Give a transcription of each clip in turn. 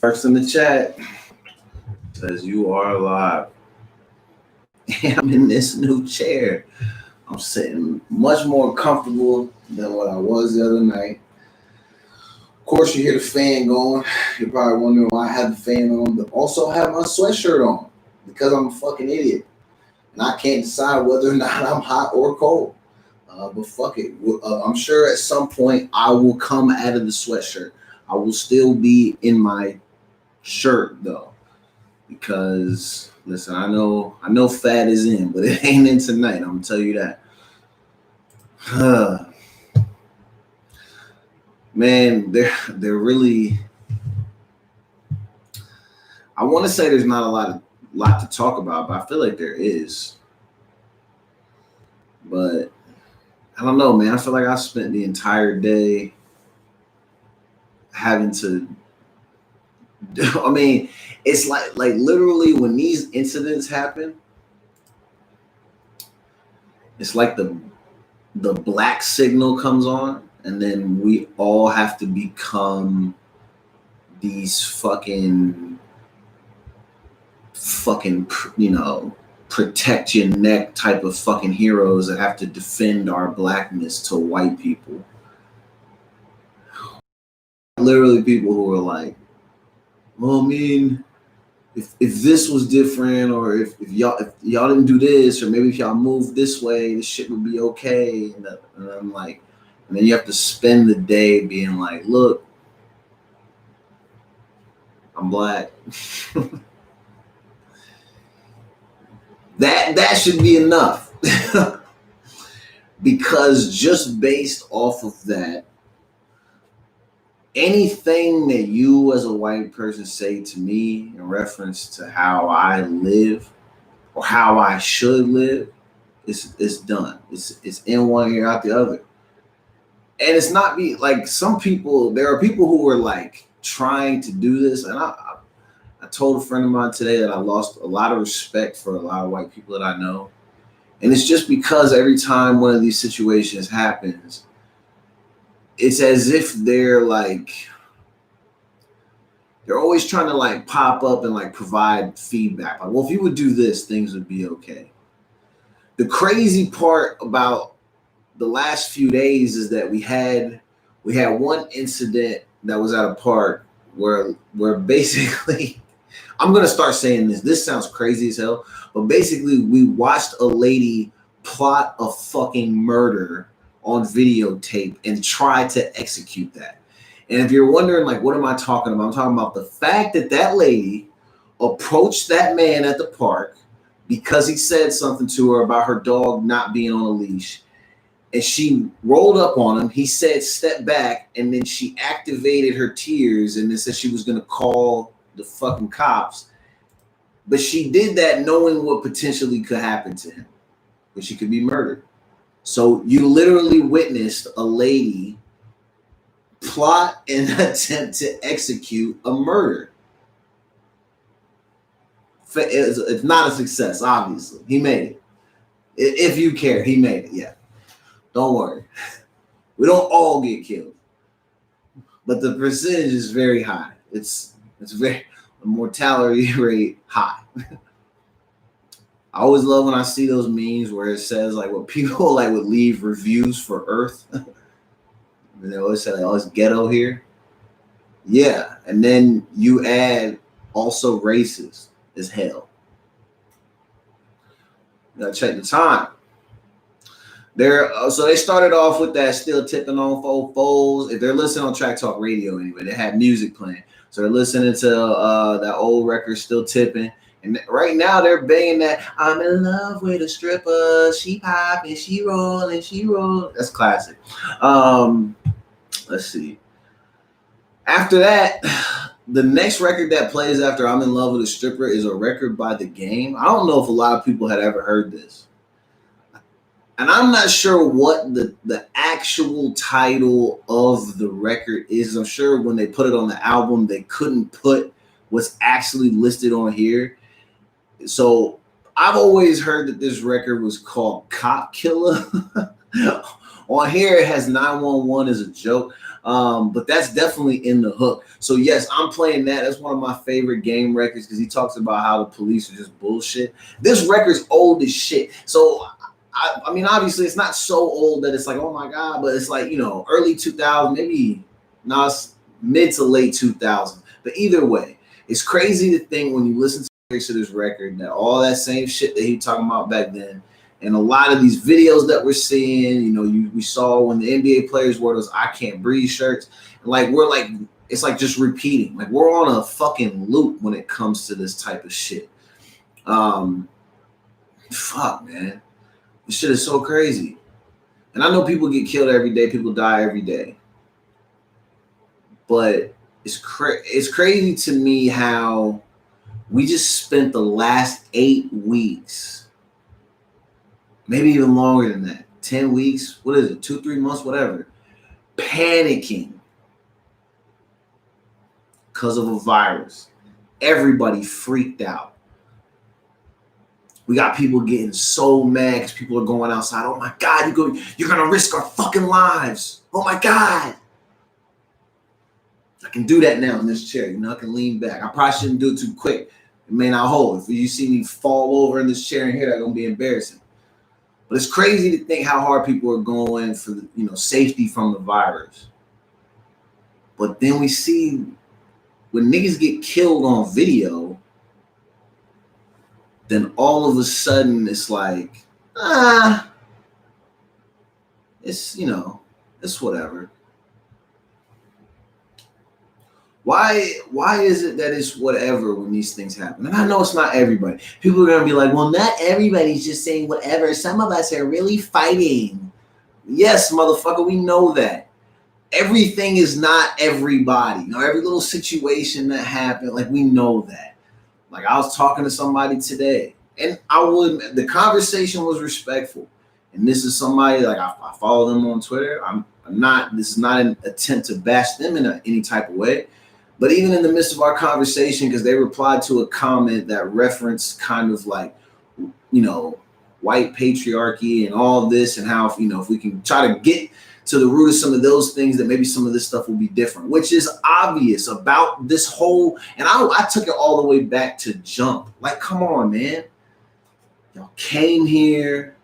First in the chat says you are alive. And I'm in this new chair. I'm sitting much more comfortable than what I was the other night. Of course, you hear the fan going. You're probably wondering why I have the fan on, but also have my sweatshirt on because I'm a fucking idiot. And I can't decide whether or not I'm hot or cold. But fuck it. I'm sure at some point I will come out of the sweatshirt. I will still be in my shirt though. Because listen, I know fat is in, but it ain't in tonight. I'm gonna tell you that. Man, they're really. I want to say there's not a lot to talk about, but I feel like there is. But I don't know, man. I feel like I spent the entire day having to. I mean, it's like literally when these incidents happen, it's like the black signal comes on, and then we all have to become these fucking protect your neck type of fucking heroes that have to defend our blackness to white people. Literally people who are like, well, I mean, if this was different, or if y'all didn't do this, or maybe if y'all moved this way, this shit would be okay. And I'm like, and then you have to spend the day being like, look, I'm black. That should be enough. Because just based off of that, anything that you as a white person say to me in reference to how I live or how I should live, it's done. It's in one ear out the other. And it's not be like some people, there are people who are like trying to do this. And I told a friend of mine today that I lost a lot of respect for a lot of white people that I know. And it's just because every time one of these situations happens, it's as if they're always trying to like pop up and like provide feedback. Like, well, if you would do this, things would be okay. The crazy part about the last few days is that we had one incident that was at a park where basically, I'm gonna start saying this. This sounds crazy as hell, but basically we watched a lady plot a fucking murder on videotape and try to execute that. And if you're wondering, like, what am I talking about? I'm talking about the fact that lady approached that man at the park because he said something to her about her dog not being on a leash. And she rolled up on him. He said, step back. And then she activated her tears and then said she was going to call the fucking cops. But she did that knowing what potentially could happen to him, that she could be murdered. So you literally witnessed a lady plot and attempt to execute a murder. It's not a success, obviously. He made it. If you care, he made it, yeah. Don't worry. We don't all get killed. But the percentage is very high. It's very, the mortality rate high. I always love when I see those memes where it says like what people like would leave reviews for Earth. And they always say like, oh, it's ghetto here. Yeah. And then you add also racist as hell. You gotta check the time. So they started off with that still tipping on foes. If they're listening on Track Talk Radio anyway, they have music playing. So they're listening to that old record, Still Tipping. And right now they're banging that I'm in love with a stripper. She popping, she rolling, she roll. That's classic. Let's see. After that, the next record that plays after I'm in love with a stripper is a record by The Game. I don't know if a lot of people had ever heard this. And I'm not sure what the actual title of the record is. I'm sure when they put it on the album, they couldn't put what's actually listed on here. So I've always heard that this record was called Cop Killer. On here, it has 911 as a joke. But that's definitely in the hook. So yes, I'm playing that. That's one of my favorite game records because he talks about how the police are just bullshit. This record's old as shit. So I mean, obviously, it's not so old that it's like, oh my god, but it's like, you know, early 2000, maybe it's mid to late 2000. But either way, it's crazy to think when you listen to this record that all that same shit that he was talking about back then, and a lot of these videos that we're seeing, you know, we saw when the NBA players wore those "I Can't Breathe" shirts, like we're like, it's like just repeating, like we're on a fucking loop when it comes to this type of shit. Fuck, man. This shit is so crazy. And I know people get killed every day, people die every day. But it's crazy to me how we just spent the last 8 weeks, maybe even longer than that, 10 weeks, what is it, 2-3 months, whatever, panicking because of a virus. Everybody freaked out. We got people getting so mad because people are going outside. Oh my God, you're gonna risk our fucking lives. Oh my God. I can do that now in this chair. You know, I can lean back. I probably shouldn't do it too quick. It may not hold. If you see me fall over in this chair and here, that's gonna be embarrassing. But it's crazy to think how hard people are going for the, you know, safety from the virus. But then we see when niggas get killed on video, then all of a sudden it's like, it's, you know, it's whatever. Why is it that it's whatever when these things happen? And I know it's not everybody. People are gonna be like, well, not everybody's just saying whatever. Some of us are really fighting. Yes, motherfucker, we know that. Everything is not everybody. You know, every little situation that happened, like we know that. Like I was talking to somebody today, and the conversation was respectful. And this is somebody like I follow them on Twitter. This is not an attempt to bash them in any type of way. But even in the midst of our conversation, because they replied to a comment that referenced kind of like, you know, white patriarchy and all this, and how, you know, if we can try to get to the root of some of those things, that maybe some of this stuff will be different, which is obvious about this whole, and I took it all the way back to Jump. Like, come on, man. Y'all came here,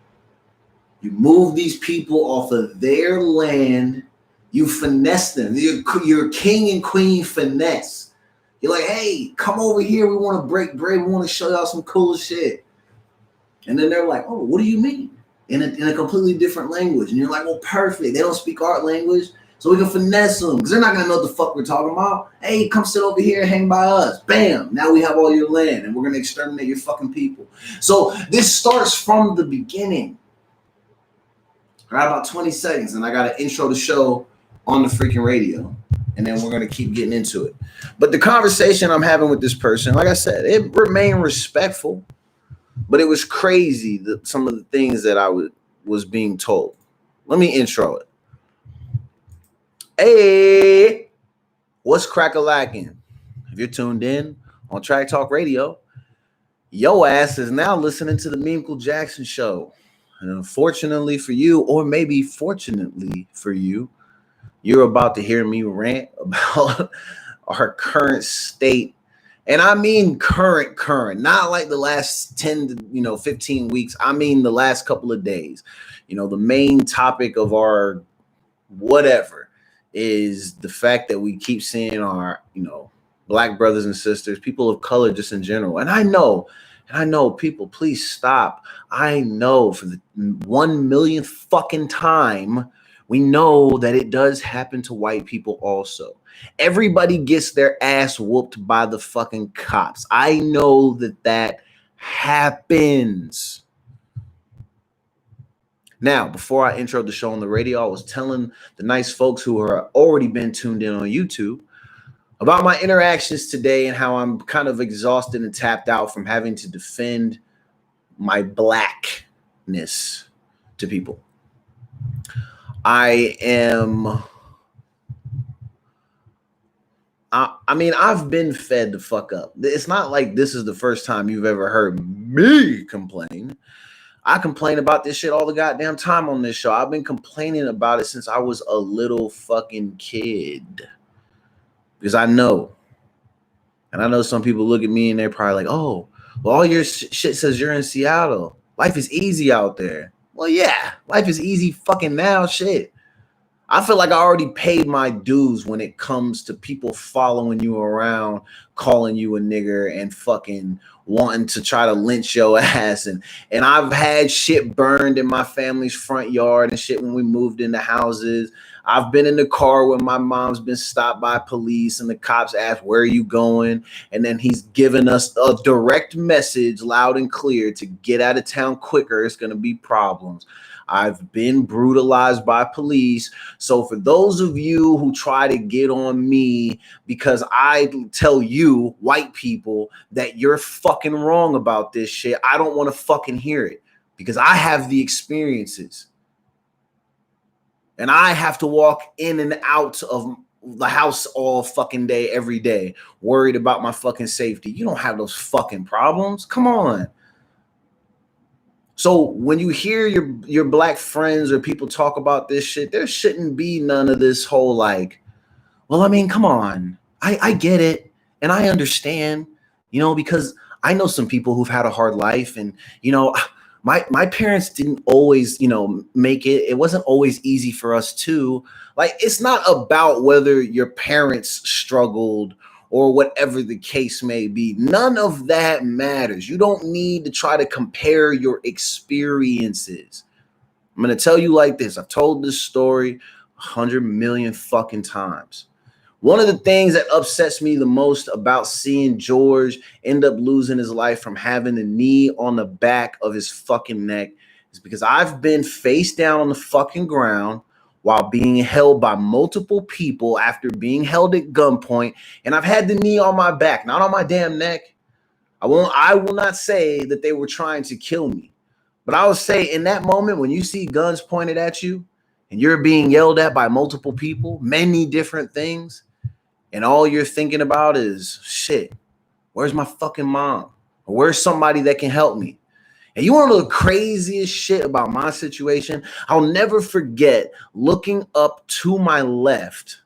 you moved these people off of their land, you finesse them. You're king and queen finesse. You're like, hey, come over here, we want to break bread, we want to show y'all some cool shit. And then they're like, oh, what do you mean? In a completely different language. And you're like, well, perfect. They don't speak our language, so we can finesse them because they're not gonna know what the fuck we're talking about. Hey, come sit over here and hang by us. Bam! Now we have all your land, and we're gonna exterminate your fucking people. So this starts from the beginning. I got about 20 seconds, and I got to intro the show on the freaking radio, and then we're gonna keep getting into it. But the conversation I'm having with this person, like I said, it remained respectful. But it was crazy that some of the things that I was being told. Let me intro it. Hey, what's crack-a-lacking? If you're tuned in on Track Talk Radio, yo ass is now listening to the Meemkle Jackson Show. And unfortunately for you, or maybe fortunately for you, you're about to hear me rant about our current state. And I mean current, not like the last 10 to 15 weeks. I mean the last couple of days. You know, the main topic of our whatever is the fact that we keep seeing our, black brothers and sisters, people of color just in general. And I know people, please stop. I know for the 1 millionth fucking time, we know that it does happen to white people also. Everybody gets their ass whooped by the fucking cops. I know that happens. Now, before I intro the show on the radio, I was telling the nice folks who are already been tuned in on YouTube about my interactions today and how I'm kind of exhausted and tapped out from having to defend my blackness to people. I've been fed the fuck up. It's not like this is the first time you've ever heard me complain. I complain about this shit all the goddamn time on this show. I've been complaining about it since I was a little fucking kid. Because I know. And I know some people look at me and they're probably like, oh, well, all your shit says you're in Seattle. Life is easy out there. Well, yeah, life is easy fucking now, shit. I feel like I already paid my dues when it comes to people following you around, calling you a nigger and fucking wanting to try to lynch your ass. And I've had shit burned in my family's front yard and shit when we moved into houses. I've been in the car when my mom's been stopped by police and the cops asked, where are you going? And then he's given us a direct message loud and clear to get out of town quicker. It's going to be problems. I've been brutalized by police. So for those of you who try to get on me because I tell you, white people, that you're fucking wrong about this shit, I don't want to fucking hear it because I have the experiences. And I have to walk in and out of the house all fucking day, every day, worried about my fucking safety. You don't have those fucking problems. Come on. So when you hear your black friends or people talk about this shit, there shouldn't be none of this whole like, well, I mean, come on. I get it. And I understand, you know, because I know some people who've had a hard life and, you know, my parents didn't always, you know, make it. It wasn't always easy for us too. Like, it's not about whether your parents struggled or whatever the case may be. None of that matters. You don't need to try to compare your experiences. I'm going to tell you like this. I've told this story 100 million fucking times. One of the things that upsets me the most about seeing George end up losing his life from having a knee on the back of his fucking neck is because I've been face down on the fucking ground while being held by multiple people after being held at gunpoint, and I've had the knee on my back, not on my damn neck. I will not say that they were trying to kill me, but I will say in that moment when you see guns pointed at you and you're being yelled at by multiple people, many different things, and all you're thinking about is, shit, where's my fucking mom? Or where's somebody that can help me? And you want to know the craziest shit about my situation? I'll never forget looking up to my left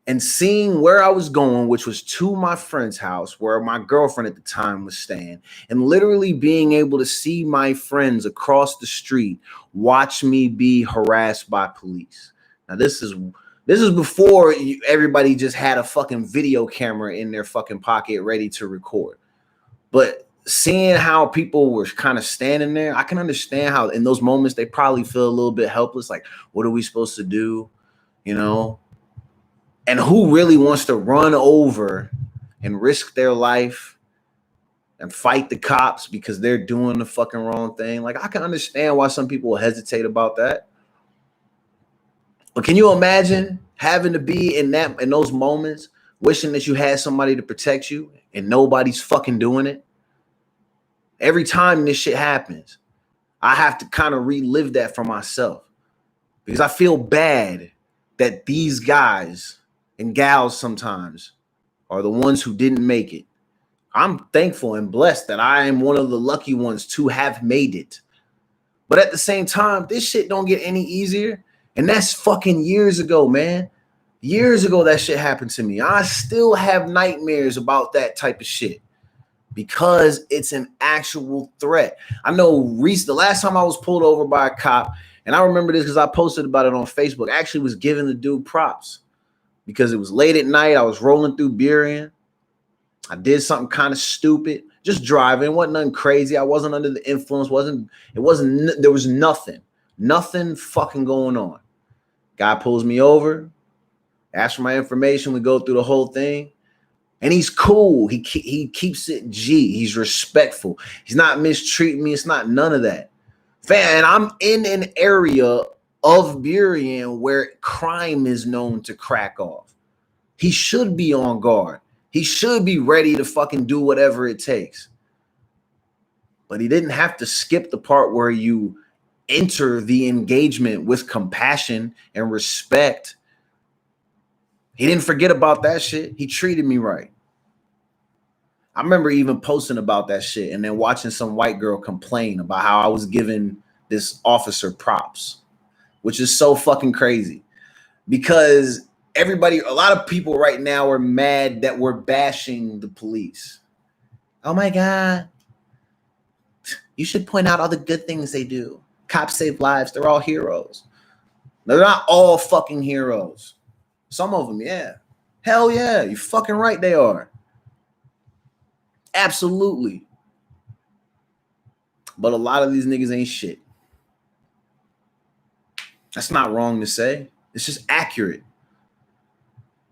and seeing where I was going, which was to my friend's house, where my girlfriend at the time was staying, and literally being able to see my friends across the street watch me be harassed by police. Now, this is before everybody just had a fucking video camera in their fucking pocket ready to record. But seeing how people were kind of standing there, I can understand how in those moments they probably feel a little bit helpless. Like, what are we supposed to do? You know? And who really wants to run over and risk their life and fight the cops because they're doing the fucking wrong thing? Like, I can understand why some people will hesitate about that. But can you imagine having to be in those moments, wishing that you had somebody to protect you and nobody's fucking doing it? Every time this shit happens, I have to kind of relive that for myself because I feel bad that these guys and gals sometimes are the ones who didn't make it. I'm thankful and blessed that I am one of the lucky ones to have made it. But at the same time, this shit don't get any easier. And that's fucking years ago, man. Years ago, that shit happened to me. I still have nightmares about that type of shit because it's an actual threat. I know the last time I was pulled over by a cop, and I remember this because I posted about it on Facebook, I actually was giving the dude props because it was late at night. I was rolling through Burien. I did something kind of stupid, just driving. Wasn't nothing crazy. I wasn't under the influence. There was nothing fucking going on. Guy pulls me over, asks for my information. We go through the whole thing. And he's cool. He keeps it G. He's respectful. He's not mistreating me. It's not none of that. And I'm in an area of Burien where crime is known to crack off. He should be on guard. He should be ready to fucking do whatever it takes. But he didn't have to skip the part where you enter the engagement with compassion and respect. He didn't forget about that shit. He treated me right. I remember even posting about that shit and then watching some white girl complain about how I was giving this officer props, which is so fucking crazy because a lot of people right now are mad that we're bashing the police. Oh my God. You should point out all the good things they do. Cops save lives. They're all heroes. They're not all fucking heroes. Some of them, yeah. Hell yeah. You're fucking right they are. Absolutely. But a lot of these niggas ain't shit. That's not wrong to say. It's just accurate.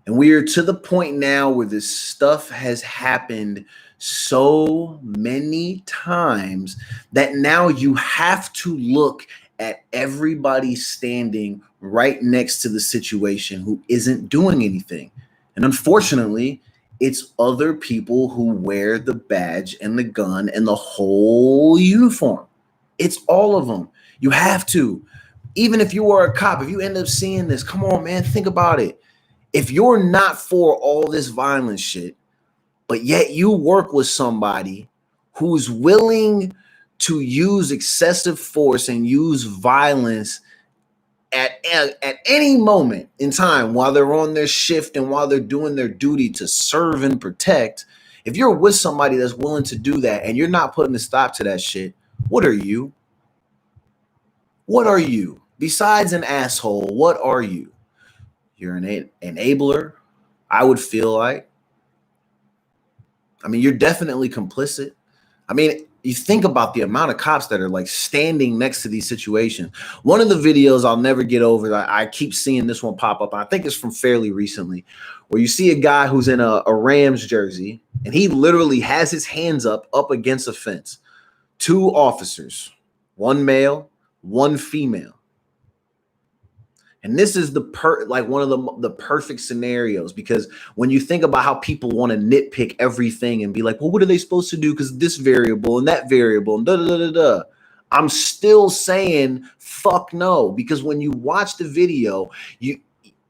And we are to the point now where this stuff has happened so many times that now you have to look at everybody standing right next to the situation who isn't doing anything. And unfortunately, it's other people who wear the badge and the gun and the whole uniform. It's all of them. You have to. Even if you are a cop, if you end up seeing this, come on, man, think about it. If you're not for all this violent shit, but yet you work with somebody who's willing to use excessive force and use violence at any moment in time while they're on their shift and while they're doing their duty to serve and protect, if you're with somebody that's willing to do that and you're not putting a stop to that shit, what are you? What are you? Besides an asshole, what are you? You're an enabler, I would feel like. I mean, you're definitely complicit. I mean, you think about the amount of cops that are like standing next to these situations. One of the videos I'll never get over, I keep seeing this one pop up. I think it's from fairly recently, where you see a guy who's in a Rams jersey and he literally has his hands up against a fence. 2 officers, 1 male, 1 female. And this is one of the perfect scenarios, because when you think about how people want to nitpick everything and be like, well, what are they supposed to do? Because this variable and that variable and da da da da da. I'm still saying fuck no, because when you watch the video, you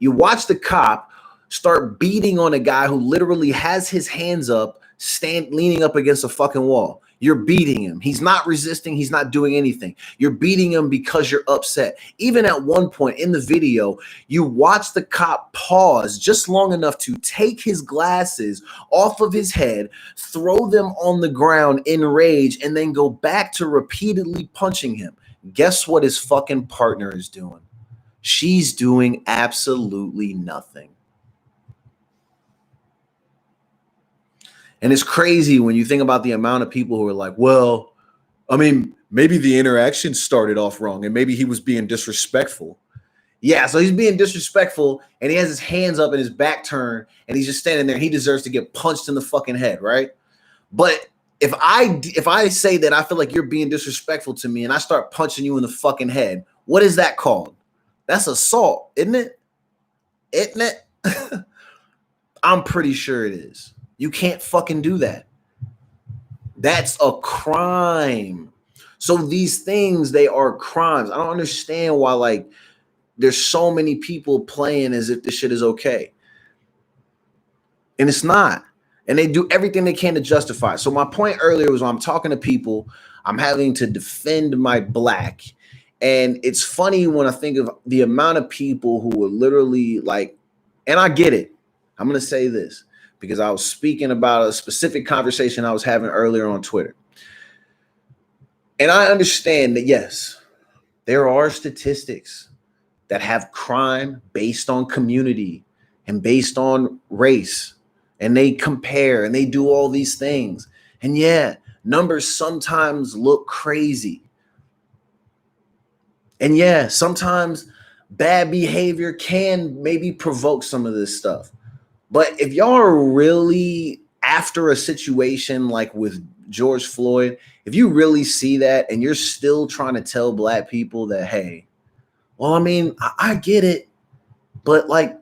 watch the cop start beating on a guy who literally has his hands up, leaning up against a fucking wall. You're beating him. He's not resisting. He's not doing anything. You're beating him because you're upset. Even at one point in the video, you watch the cop pause just long enough to take his glasses off of his head, throw them on the ground in rage, and then go back to repeatedly punching him. Guess what his fucking partner is doing? She's doing absolutely nothing. And it's crazy when you think about the amount of people who are like, well, I mean, maybe the interaction started off wrong and maybe he was being disrespectful. Yeah, so he's being disrespectful and he has his hands up and his back turned and he's just standing there. He deserves to get punched in the fucking head, right? But if I say that I feel like you're being disrespectful to me and I start punching you in the fucking head, what is that called? That's assault, isn't it? Isn't it? I'm pretty sure it is. You can't fucking do that. That's a crime. So these things, they are crimes. I don't understand why, like, there's so many people playing as if this shit is okay. And it's not. And they do everything they can to justify it. So my point earlier was when I'm talking to people, I'm having to defend my black. And it's funny when I think of the amount of people who are literally like, and I get it. I'm going to say this, because I was speaking about a specific conversation I was having earlier on Twitter. And I understand that, yes, there are statistics that have crime based on community and based on race. And they compare and they do all these things. And yeah, numbers sometimes look crazy. And yeah, sometimes bad behavior can maybe provoke some of this stuff. But if y'all are really after a situation like with George Floyd, if you really see that and you're still trying to tell black people that, hey, well, I mean, I get it, but like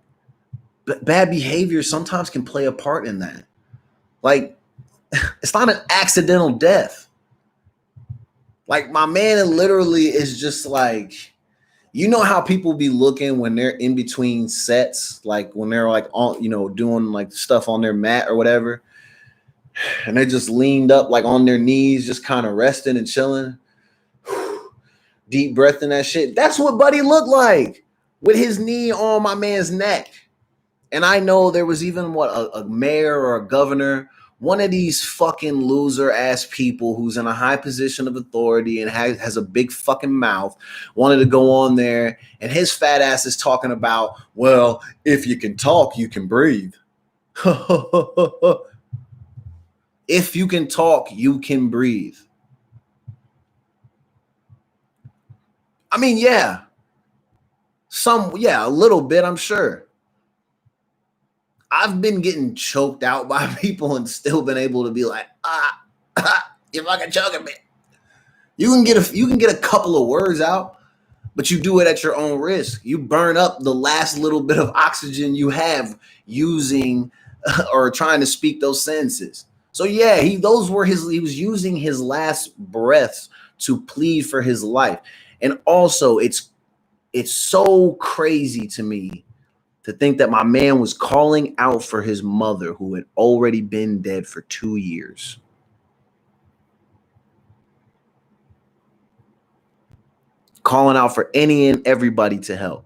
bad behavior sometimes can play a part in that. Like, it's not an accidental death. Like, my man literally is just like, you know how people be looking when they're in between sets, like when they're like on, you know, doing like stuff on their mat or whatever. And they just leaned up like on their knees, just kind of resting and chilling. Deep breath in that shit. That's what Buddy looked like with his knee on my man's neck. And I know there was even a mayor or a governor, one of these fucking loser ass people who's in a high position of authority and has a big fucking mouth, wanted to go on there, and his fat ass is talking about, well, if you can talk, you can breathe. If you can talk, you can breathe. I mean, yeah. A little bit, I'm sure. I've been getting choked out by people and still been able to be like, you're fucking choking me. You can get a couple of words out, but you do it at your own risk. You burn up the last little bit of oxygen you have using or trying to speak those sentences. So yeah, he was using his last breaths to plead for his life. And also it's so crazy to me to think that my man was calling out for his mother who had already been dead for 2 years. Calling out for any and everybody to help.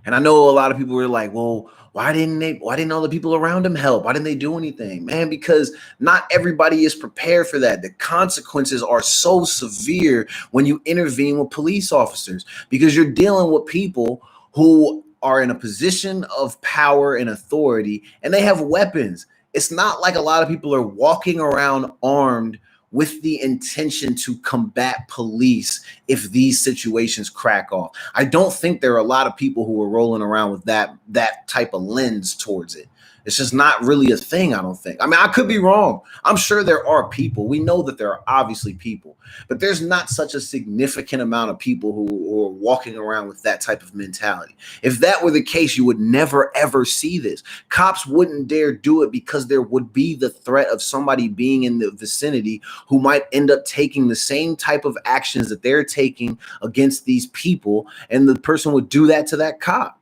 And I know a lot of people were like, well, why didn't all the people around him help? Why didn't they do anything? Man, because not everybody is prepared for that. The consequences are so severe when you intervene with police officers because you're dealing with people who are in a position of power and authority and they have weapons. It's not like a lot of people are walking around armed with the intention to combat police if these situations crack off. I don't think there are a lot of people who are rolling around with that type of lens towards it. It's just not really a thing, I don't think. I mean, I could be wrong. I'm sure there are people. We know that there are obviously people, but there's not such a significant amount of people who are walking around with that type of mentality. If that were the case, you would never, ever see this. Cops wouldn't dare do it because there would be the threat of somebody being in the vicinity who might end up taking the same type of actions that they're taking against these people, and the person would do that to that cop.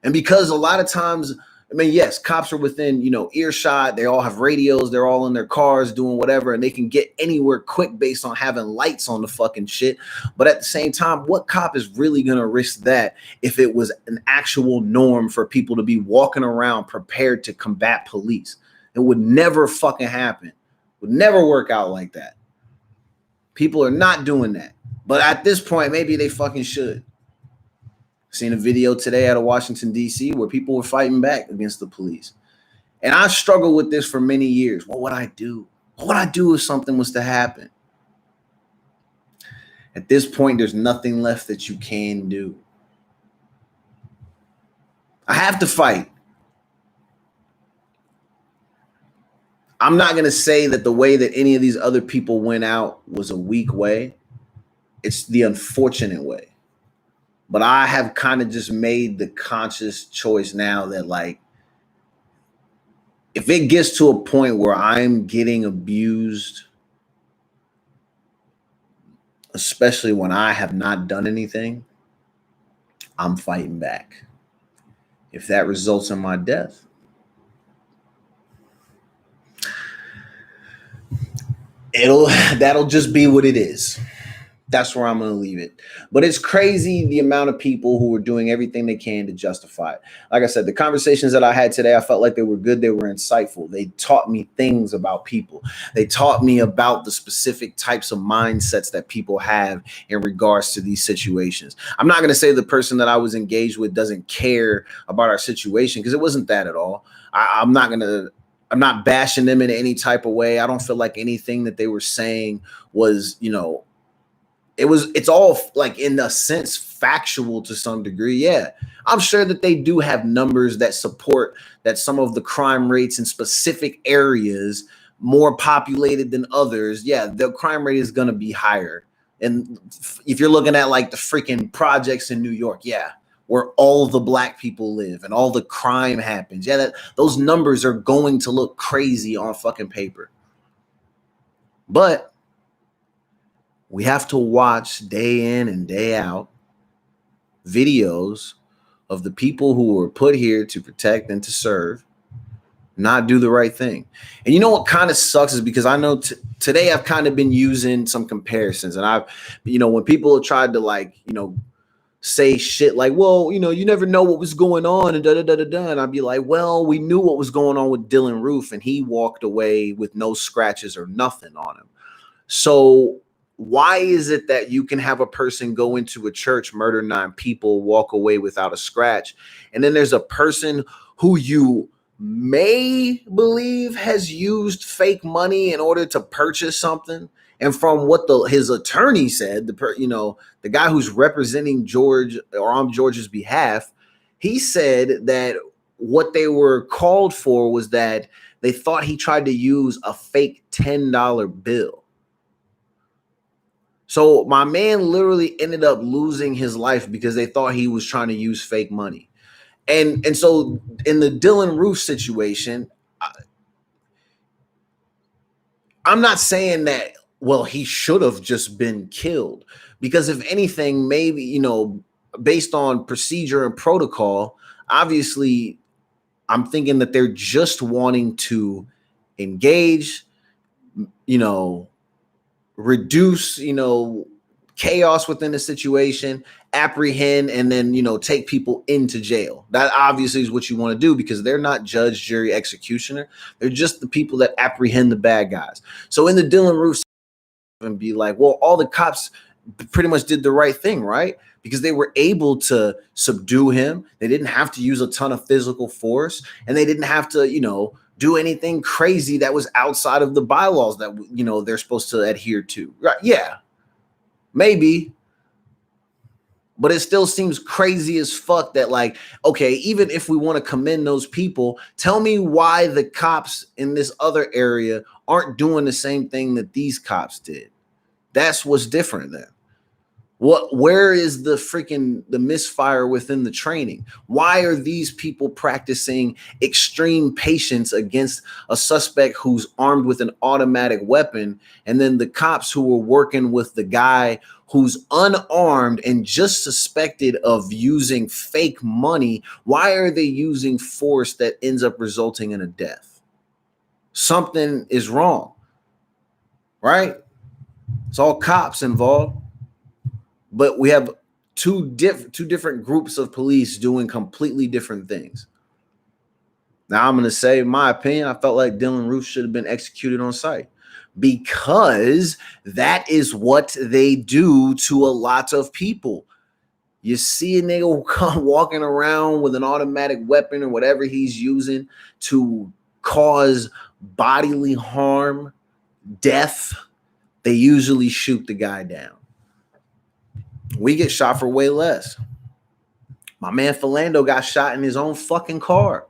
And because a lot of times, I mean, yes, cops are within, earshot. They all have radios. They're all in their cars doing whatever, and they can get anywhere quick based on having lights on the fucking shit. But at the same time, what cop is really going to risk that if it was an actual norm for people to be walking around prepared to combat police? It would never fucking happen. It would never work out like that. People are not doing that. But at this point, maybe they fucking should. Seen a video today out of Washington, D.C. where people were fighting back against the police. And I struggled with this for many years. What would I do? What would I do if something was to happen? At this point, there's nothing left that you can do. I have to fight. I'm not going to say that the way that any of these other people went out was a weak way. It's the unfortunate way. But I have kind of just made the conscious choice now that, like, if it gets to a point where I'm getting abused, especially when I have not done anything, I'm fighting back. If that results in my death, that'll just be what it is. That's where I'm going to leave it. But it's crazy the amount of people who are doing everything they can to justify it. Like I said, the conversations that I had today, I felt like they were good. They were insightful. They taught me things about people. They taught me about the specific types of mindsets that people have in regards to these situations. I'm not going to say the person that I was engaged with doesn't care about our situation, because it wasn't that at all. I'm not bashing them in any type of way. I don't feel like anything that they were saying was, it's all, like, in a sense, factual to some degree. Yeah, I'm sure that they do have numbers that support that some of the crime rates in specific areas more populated than others. Yeah, the crime rate is going to be higher. And if you're looking at, like, the freaking projects in New York, yeah, where all the black people live and all the crime happens, yeah, those numbers are going to look crazy on fucking paper. But we have to watch day in and day out videos of the people who were put here to protect and to serve not do the right thing. And you know what kind of sucks is because I know today I've kind of been using some comparisons, and I've, when people have tried to like, say shit like, well, you never know what was going on and da da da da da. And I'd be like, well, we knew what was going on with Dylan Roof, and he walked away with no scratches or nothing on him. So why is it that you can have a person go into a church, murder 9 people, walk away without a scratch, and then there's a person who you may believe has used fake money in order to purchase something? And from what his attorney said, the guy who's representing George or on George's behalf, he said that what they were called for was that they thought he tried to use a fake $10 bill. So my man literally ended up losing his life because they thought he was trying to use fake money. And so in the Dylan Roof situation, I'm not saying that, well, he should have just been killed, because if anything, maybe, based on procedure and protocol, obviously I'm thinking that they're just wanting to engage, reduce, chaos within the situation, apprehend, and then, take people into jail. That obviously is what you want to do, because they're not judge, jury, executioner. They're just the people that apprehend the bad guys. So in the Dylan Roof, and be like, well, all the cops pretty much did the right thing, right? Because they were able to subdue him. They didn't have to use a ton of physical force, and they didn't have to, do anything crazy that was outside of the bylaws that, they're supposed to adhere to. Right? Yeah, maybe. But it still seems crazy as fuck that, like, okay, even if we want to commend those people, tell me why the cops in this other area aren't doing the same thing that these cops did. That's what's different then. Where is the misfire within the training? Why are these people practicing extreme patience against a suspect who's armed with an automatic weapon, and then the cops who were working with the guy who's unarmed and just suspected of using fake money, why are they using force that ends up resulting in a death? Something is wrong, right? It's all cops involved. But we have two different groups of police doing completely different things. Now, I'm going to say, in my opinion, I felt like Dylan Roof should have been executed on sight, because that is what they do to a lot of people. You see a nigga come walking around with an automatic weapon or whatever he's using to cause bodily harm, death, they usually shoot the guy down. We get shot for way less. My man Philando got shot in his own fucking car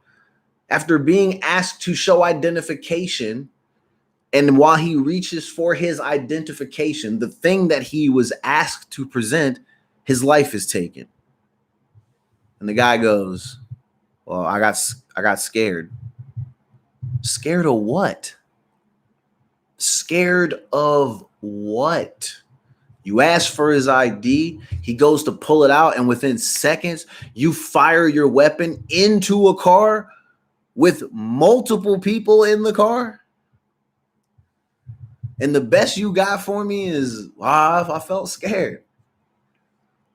after being asked to show identification. And while he reaches for his identification, the thing that he was asked to present, his life is taken. And the guy goes, well, I got scared. Scared of what? Scared of what? You ask for his ID, he goes to pull it out, and within seconds, you fire your weapon into a car with multiple people in the car. And the best you got for me is, I felt scared.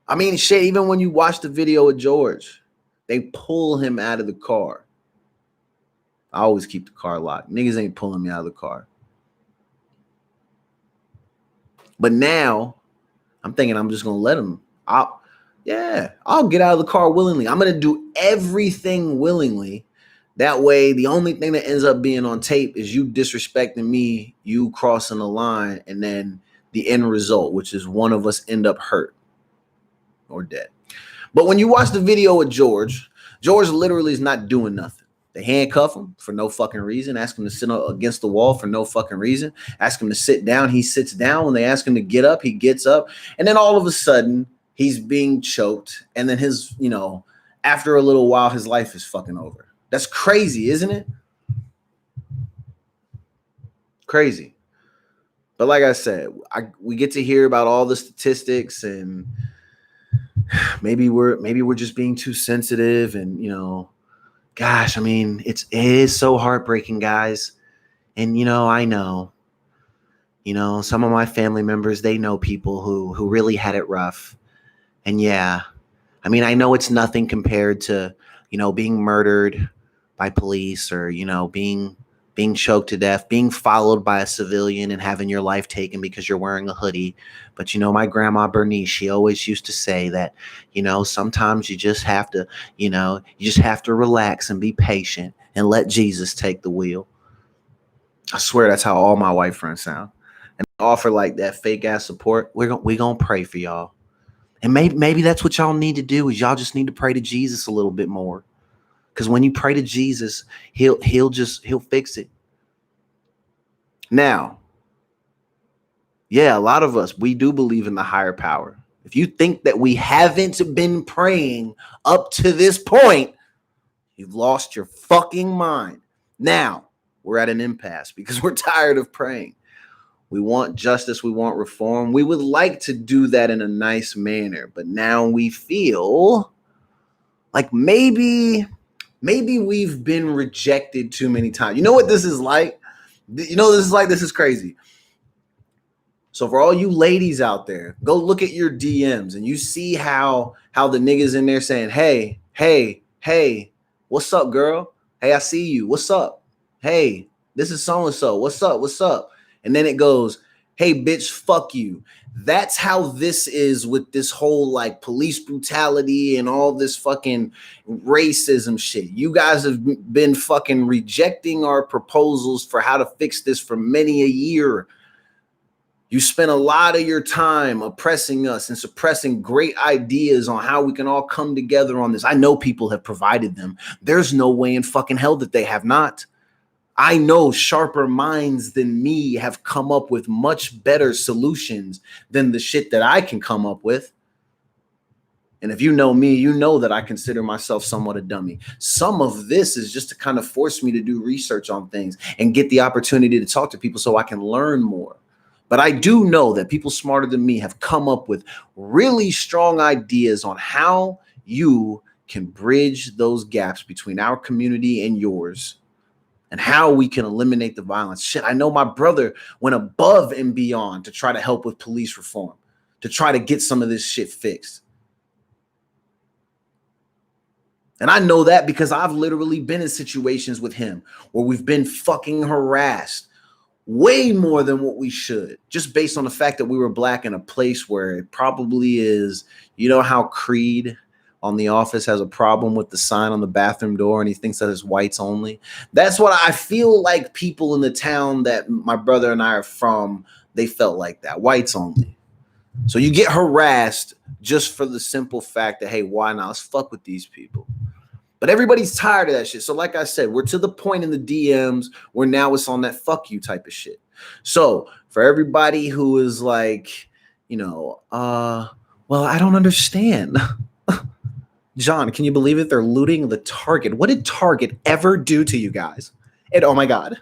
I mean, shit, even when you watch the video of George, they pull him out of the car. I always keep the car locked. Niggas ain't pulling me out of the car. But now, I'm thinking I'm just going to let him. I'll get out of the car willingly. I'm going to do everything willingly. That way, the only thing that ends up being on tape is you disrespecting me, you crossing the line, and then the end result, which is one of us end up hurt or dead. But when you watch the video with George literally is not doing nothing. They handcuff him for no fucking reason. Ask him to sit against the wall for no fucking reason. Ask him to sit down. He sits down. When they ask him to get up, he gets up. And then all of a sudden, he's being choked. And then after a little while, his life is fucking over. That's crazy, isn't it? Crazy. But like I said, we get to hear about all the statistics, and maybe we're just being too sensitive, and gosh, I mean, it is so heartbreaking, guys. And I know, some of my family members, they know people who really had it rough. And yeah, I mean, I know it's nothing compared to, being murdered by police, or, being choked to death, being followed by a civilian and having your life taken because you're wearing a hoodie. But, my grandma Bernice, she always used to say that, sometimes you just have to, relax and be patient and let Jesus take the wheel. I swear that's how all my white friends sound. And offer like that fake ass support. We're gonna pray for y'all. And maybe that's what y'all need to do, is y'all just need to pray to Jesus a little bit more. Because when you pray to Jesus, he'll fix it. Now, yeah, a lot of us, we do believe in the higher power. If you think that we haven't been praying up to this point, you've lost your fucking mind. Now, we're at an impasse because we're tired of praying. We want justice. We want reform. We would like to do that in a nice manner. But now we feel like maybe we've been rejected too many times. You know what this is like? This is crazy. So for all you ladies out there, go look at your DMs and you see how the niggas in there saying, hey, what's up, girl? Hey, I see you. What's up? Hey, this is so-and-so. What's up? And then it goes, hey, bitch, fuck you. That's how this is with this whole like police brutality and all this fucking racism shit. You guys have been fucking rejecting our proposals for how to fix this for many a year. You spent a lot of your time oppressing us and suppressing great ideas on how we can all come together on this. I know people have provided them. There's no way in fucking hell that they have not. I know sharper minds than me have come up with much better solutions than the shit that I can come up with. And if you know me, you know that I consider myself somewhat a dummy. Some of this is just to kind of force me to do research on things and get the opportunity to talk to people so I can learn more. But I do know that people smarter than me have come up with really strong ideas on how you can bridge those gaps between our community and yours, and how we can eliminate the violence. Shit, I know my brother went above and beyond to try to help with police reform, to try to get some of this shit fixed. And I know that because I've literally been in situations with him where we've been fucking harassed way more than what we should, just based on the fact that we were black in a place where it probably is, how Creed on The Office has a problem with the sign on the bathroom door and he thinks that it's whites only. That's what I feel like. People in the town that my brother and I are from, they felt like that, whites only. So you get harassed just for the simple fact that, hey, why not? Let's fuck with these people. But everybody's tired of that shit. So like I said, we're to the point in the DMs where now it's on that fuck you type of shit. So for everybody who is like, well, I don't understand. John, can you believe it? They're looting the Target. What did Target ever do to you guys? And oh my God,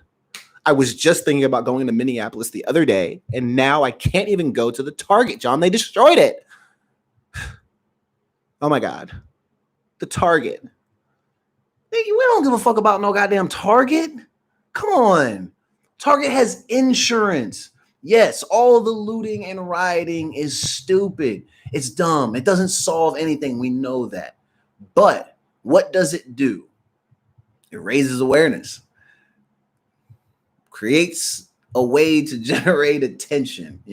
I was just thinking about going to Minneapolis the other day, and now I can't even go to the Target, John. They destroyed it. Oh my God, the Target. We don't give a fuck about no goddamn Target. Come on. Target has insurance. Yes, all the looting and rioting is stupid. It's dumb. It doesn't solve anything. We know that. But what does it do? It raises awareness, creates a way to generate attention,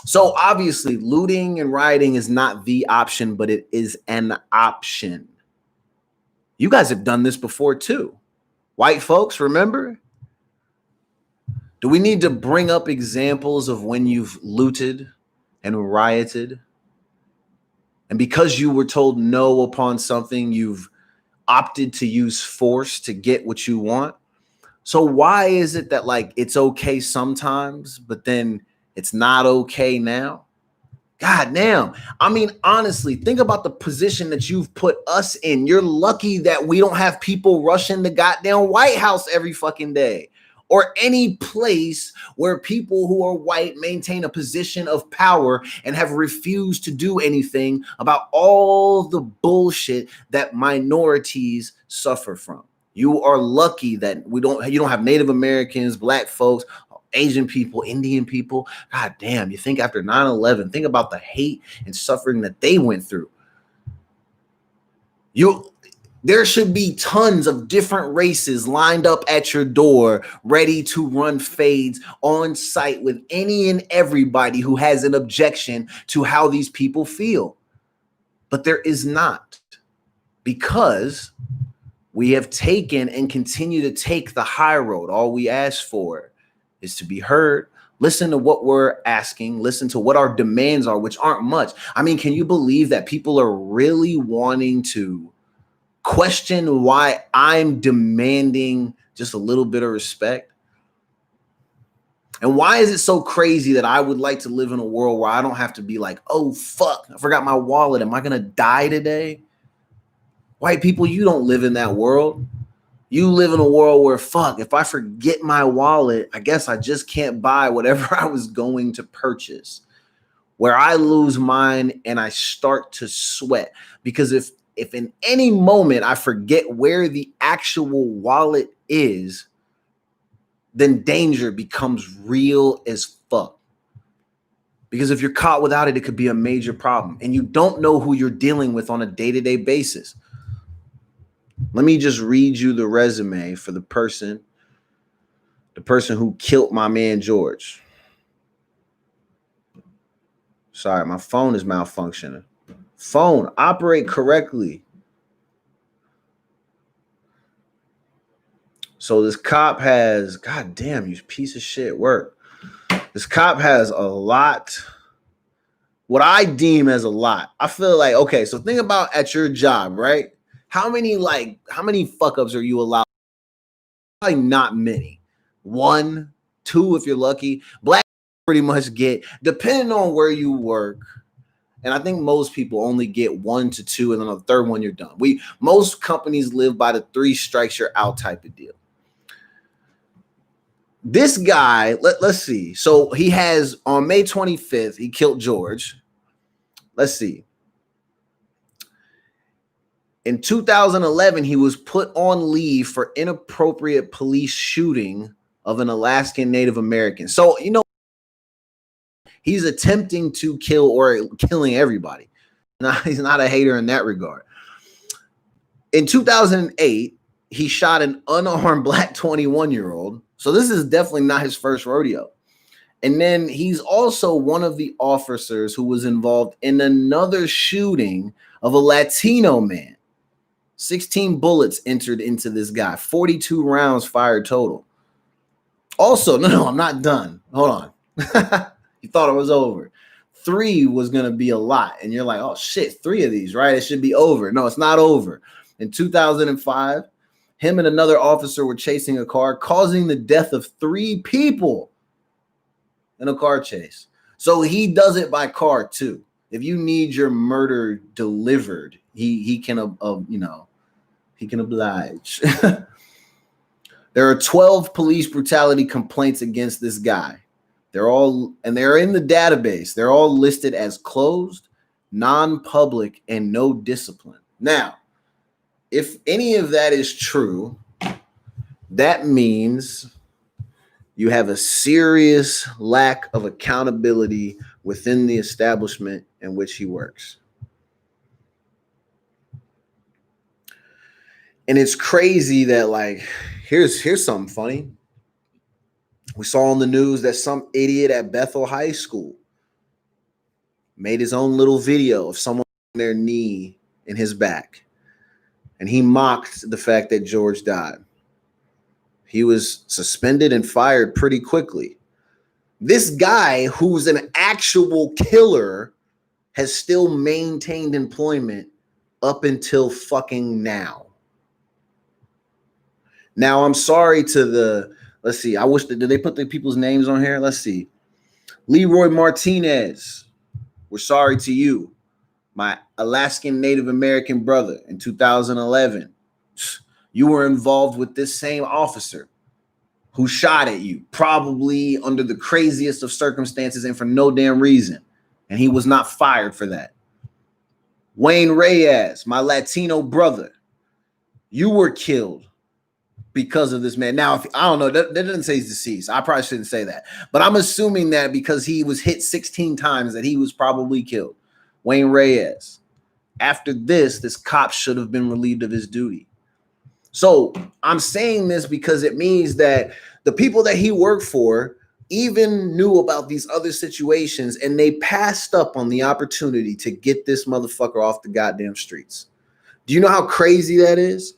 So obviously looting and rioting is not the option, but it is an option. You guys have done this before too. White folks, remember? Do we need to bring up examples of when you've looted and rioted? And because you were told no upon something, you've opted to use force to get what you want? So why is it that like it's okay sometimes, but then it's not okay now? God damn. I mean, honestly, think about the position that you've put us in. You're lucky that we don't have people rushing the goddamn White House every fucking day. or any place where people who are white maintain a position of power and have refused to do anything about all the bullshit that minorities suffer from. You are lucky that you don't have Native Americans, Black folks, Asian people, Indian people. God damn, you think after 9/11, think about the hate and suffering that they went through. There should be tons of different races lined up at your door, ready to run fades on site with any and everybody who has an objection to how these people feel. But there is not, because we have taken and continue to take the high road. All we ask for is to be heard. Listen to what we're asking. Listen to what our demands are, which aren't much. I mean, can you believe that people are really wanting to question why I'm demanding just a little bit of respect? And why is it so crazy that I would like to live in a world where I don't have to be like, oh, fuck, I forgot my wallet. Am I going to die today? White people, you don't live in that world. You live in a world where, fuck, if I forget my wallet, I guess I just can't buy whatever I was going to purchase. Where I lose mine and I start to sweat. Because if in any moment I forget where the actual wallet is, then danger becomes real as fuck. Because if you're caught without it, it could be a major problem. And you don't know who you're dealing with on a day-to-day basis. Let me just read you the resume for the person who killed my man George. Sorry, my phone is malfunctioning. Phone, operate correctly. So this cop has, god damn, you piece of shit work. This cop has a lot, what I deem as a lot. I feel like, okay, so think about at your job, right? How many fuck ups are you allowed? Probably not many. 1, 2 if you're lucky. Black pretty much get, depending on where you work, and I think most people only get 1 to 2, and then on the third one you're done. Most companies live by the 3 strikes you're out type of deal. This guy, let's see. So he has, on May 25th, he killed George. Let's see. In 2011, he was put on leave for inappropriate police shooting of an Alaskan Native American. So, you know, he's attempting to kill or killing everybody. He's not a hater in that regard. In 2008, he shot an unarmed Black 21-year-old. So this is definitely not his first rodeo. And then he's also one of the officers who was involved in another shooting of a Latino man. 16 bullets entered into this guy, 42 rounds fired total. Also, no, I'm not done. Hold on. You thought it was over. 3 was going to be a lot. And you're like, oh shit, 3 of these, right? It should be over. No, it's not over. In 2005, him and another officer were chasing a car, causing the death of 3 people in a car chase. So he does it by car too. If you need your murder delivered, he can, he can oblige. There are 12 police brutality complaints against this guy. They're in the database. They're all listed as closed, non-public, and no discipline. Now, if any of that is true, that means you have a serious lack of accountability within the establishment in which he works. And it's crazy that, like, here's something funny. We saw on the news that some idiot at Bethel High School made his own little video of someone on their knee in his back. And he mocked the fact that George died. He was suspended and fired pretty quickly. This guy, who's an actual killer, has still maintained employment up until fucking now. Now, I'm sorry to let's see. I wish did they put the people's names on here? Let's see. Leroy Martinez, we're sorry to you. My Alaskan Native American brother in 2011. You were involved with this same officer who shot at you, probably under the craziest of circumstances and for no damn reason. And he was not fired for that. Wayne Reyes, my Latino brother, you were killed because of this man. Now, if, I don't know, that doesn't say he's deceased. I probably shouldn't say that. But I'm assuming that because he was hit 16 times that he was probably killed. Wayne Reyes. After this cop should have been relieved of his duty. So I'm saying this because it means that the people that he worked for even knew about these other situations and they passed up on the opportunity to get this motherfucker off the goddamn streets. Do you know how crazy that is?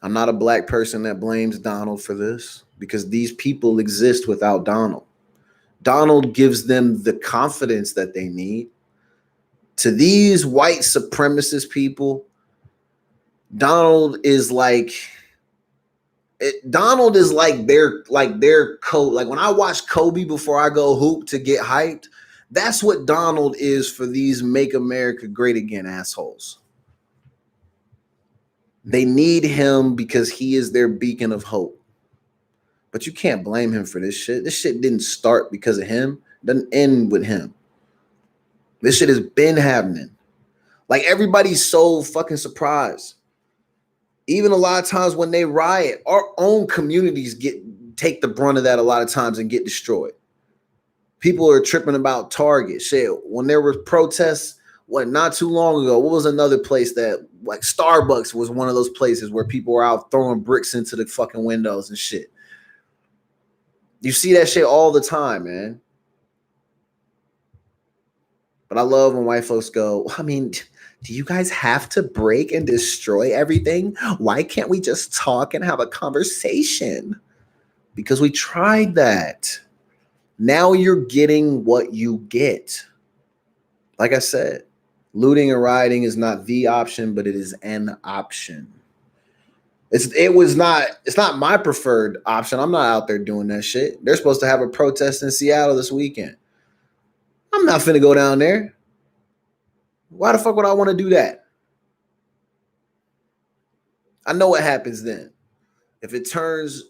I'm not a black person that blames Donald for this because these people exist without Donald. Donald gives them the confidence that they need. To these white supremacist people, Donald is like their coach. Like when I watch Kobe before I go hoop to get hyped, that's what Donald is for these Make America Great Again assholes. They need him because he is their beacon of hope. But you can't blame him for this shit. This shit didn't start because of him. It doesn't end with him. This shit has been happening. Like everybody's so fucking surprised. Even a lot of times when they riot, our own communities take the brunt of that a lot of times and get destroyed. People are tripping about Target. Shit, when there were protests, not too long ago, what was another place that, like Starbucks was one of those places where people were out throwing bricks into the fucking windows and shit. You see that shit all the time, man. But I love when white folks go, I mean, do you guys have to break and destroy everything? Why can't we just talk and have a conversation? Because we tried that. Now you're getting what you get. Like I said, looting and rioting is not the option, but it is an option. It's not my preferred option. I'm not out there doing that shit. They're supposed to have a protest in Seattle this weekend. I'm not finna go down there. Why the fuck would I want to do that? I know what happens then. If it turns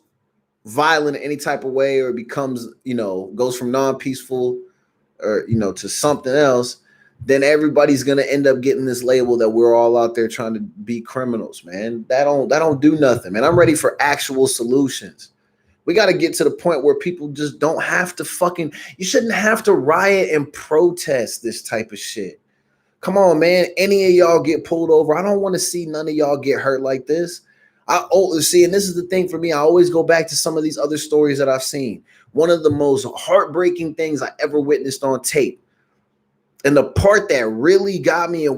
violent in any type of way or it becomes, goes from non-peaceful or, to something else, then everybody's going to end up getting this label that we're all out there trying to be criminals, man. That don't do nothing, man. I'm ready for actual solutions. We got to get to the point where people just don't have to you shouldn't have to riot and protest this type of shit. Come on, man. Any of y'all get pulled over. I don't want to see none of y'all get hurt like this. And this is the thing for me. I always go back to some of these other stories that I've seen. One of the most heartbreaking things I ever witnessed on tape. And the part that really got me,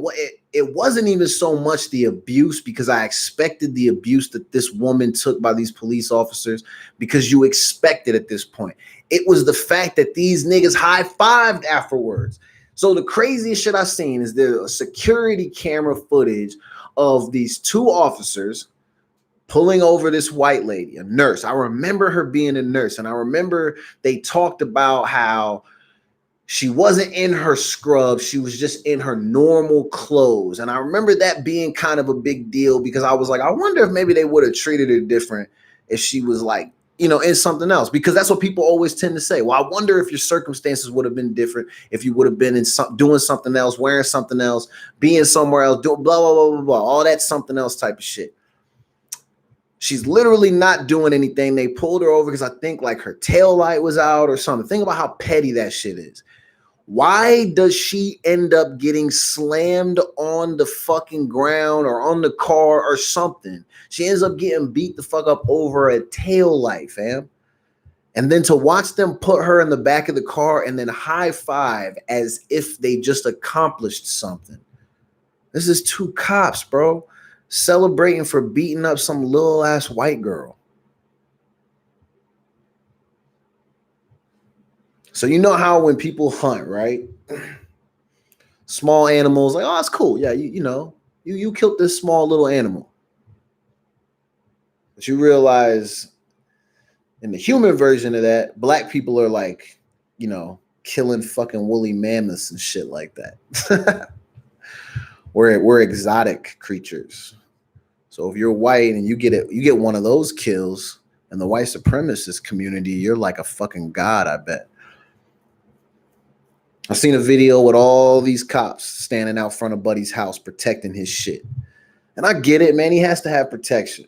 it wasn't even so much the abuse, because I expected the abuse that this woman took by these police officers, because you expect it at this point. It was the fact that these niggas high-fived afterwards. So the craziest shit I've seen is there's a security camera footage of these two officers pulling over this white lady, a nurse. I remember her being a nurse, and I remember they talked about how she wasn't in her scrubs. She was just in her normal clothes. And I remember that being kind of a big deal, because I was like, I wonder if maybe they would have treated her different if she was like, in something else, because that's what people always tend to say. Well, I wonder if your circumstances would have been different if you would have been doing something else, wearing something else, being somewhere else, doing blah, blah, blah, blah, blah, all that something else type of shit. She's literally not doing anything. They pulled her over because I think like her tail light was out or something. Think about how petty that shit is. Why does she end up getting slammed on the fucking ground or on the car or something? She ends up getting beat the fuck up over a tail light, fam. And then to watch them put her in the back of the car and then high five as if they just accomplished something. This is two cops, bro, celebrating for beating up some little ass white girl. So you know how when people hunt, right? Small animals, like, oh, it's cool. Yeah, you killed this small little animal. But you realize in the human version of that, black people are like, killing fucking woolly mammoths and shit like that. We're exotic creatures. So if you're white and you get one of those kills in the white supremacist community, you're like a fucking god, I bet. I've seen a video with all these cops standing out front of Buddy's house protecting his shit. And I get it, man. He has to have protection.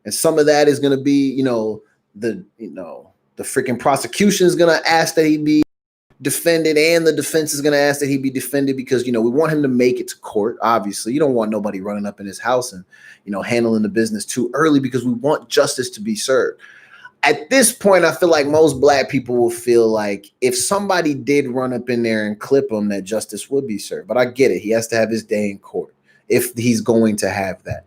And some of that is going to be, the freaking prosecution is going to ask that he be defended, and the defense is going to ask that he be defended because, we want him to make it to court. Obviously, you don't want nobody running up in his house and, handling the business too early, because we want justice to be served. At this point, I feel like most black people will feel like if somebody did run up in there and clip him, that justice would be served. But I get it. He has to have his day in court if he's going to have that.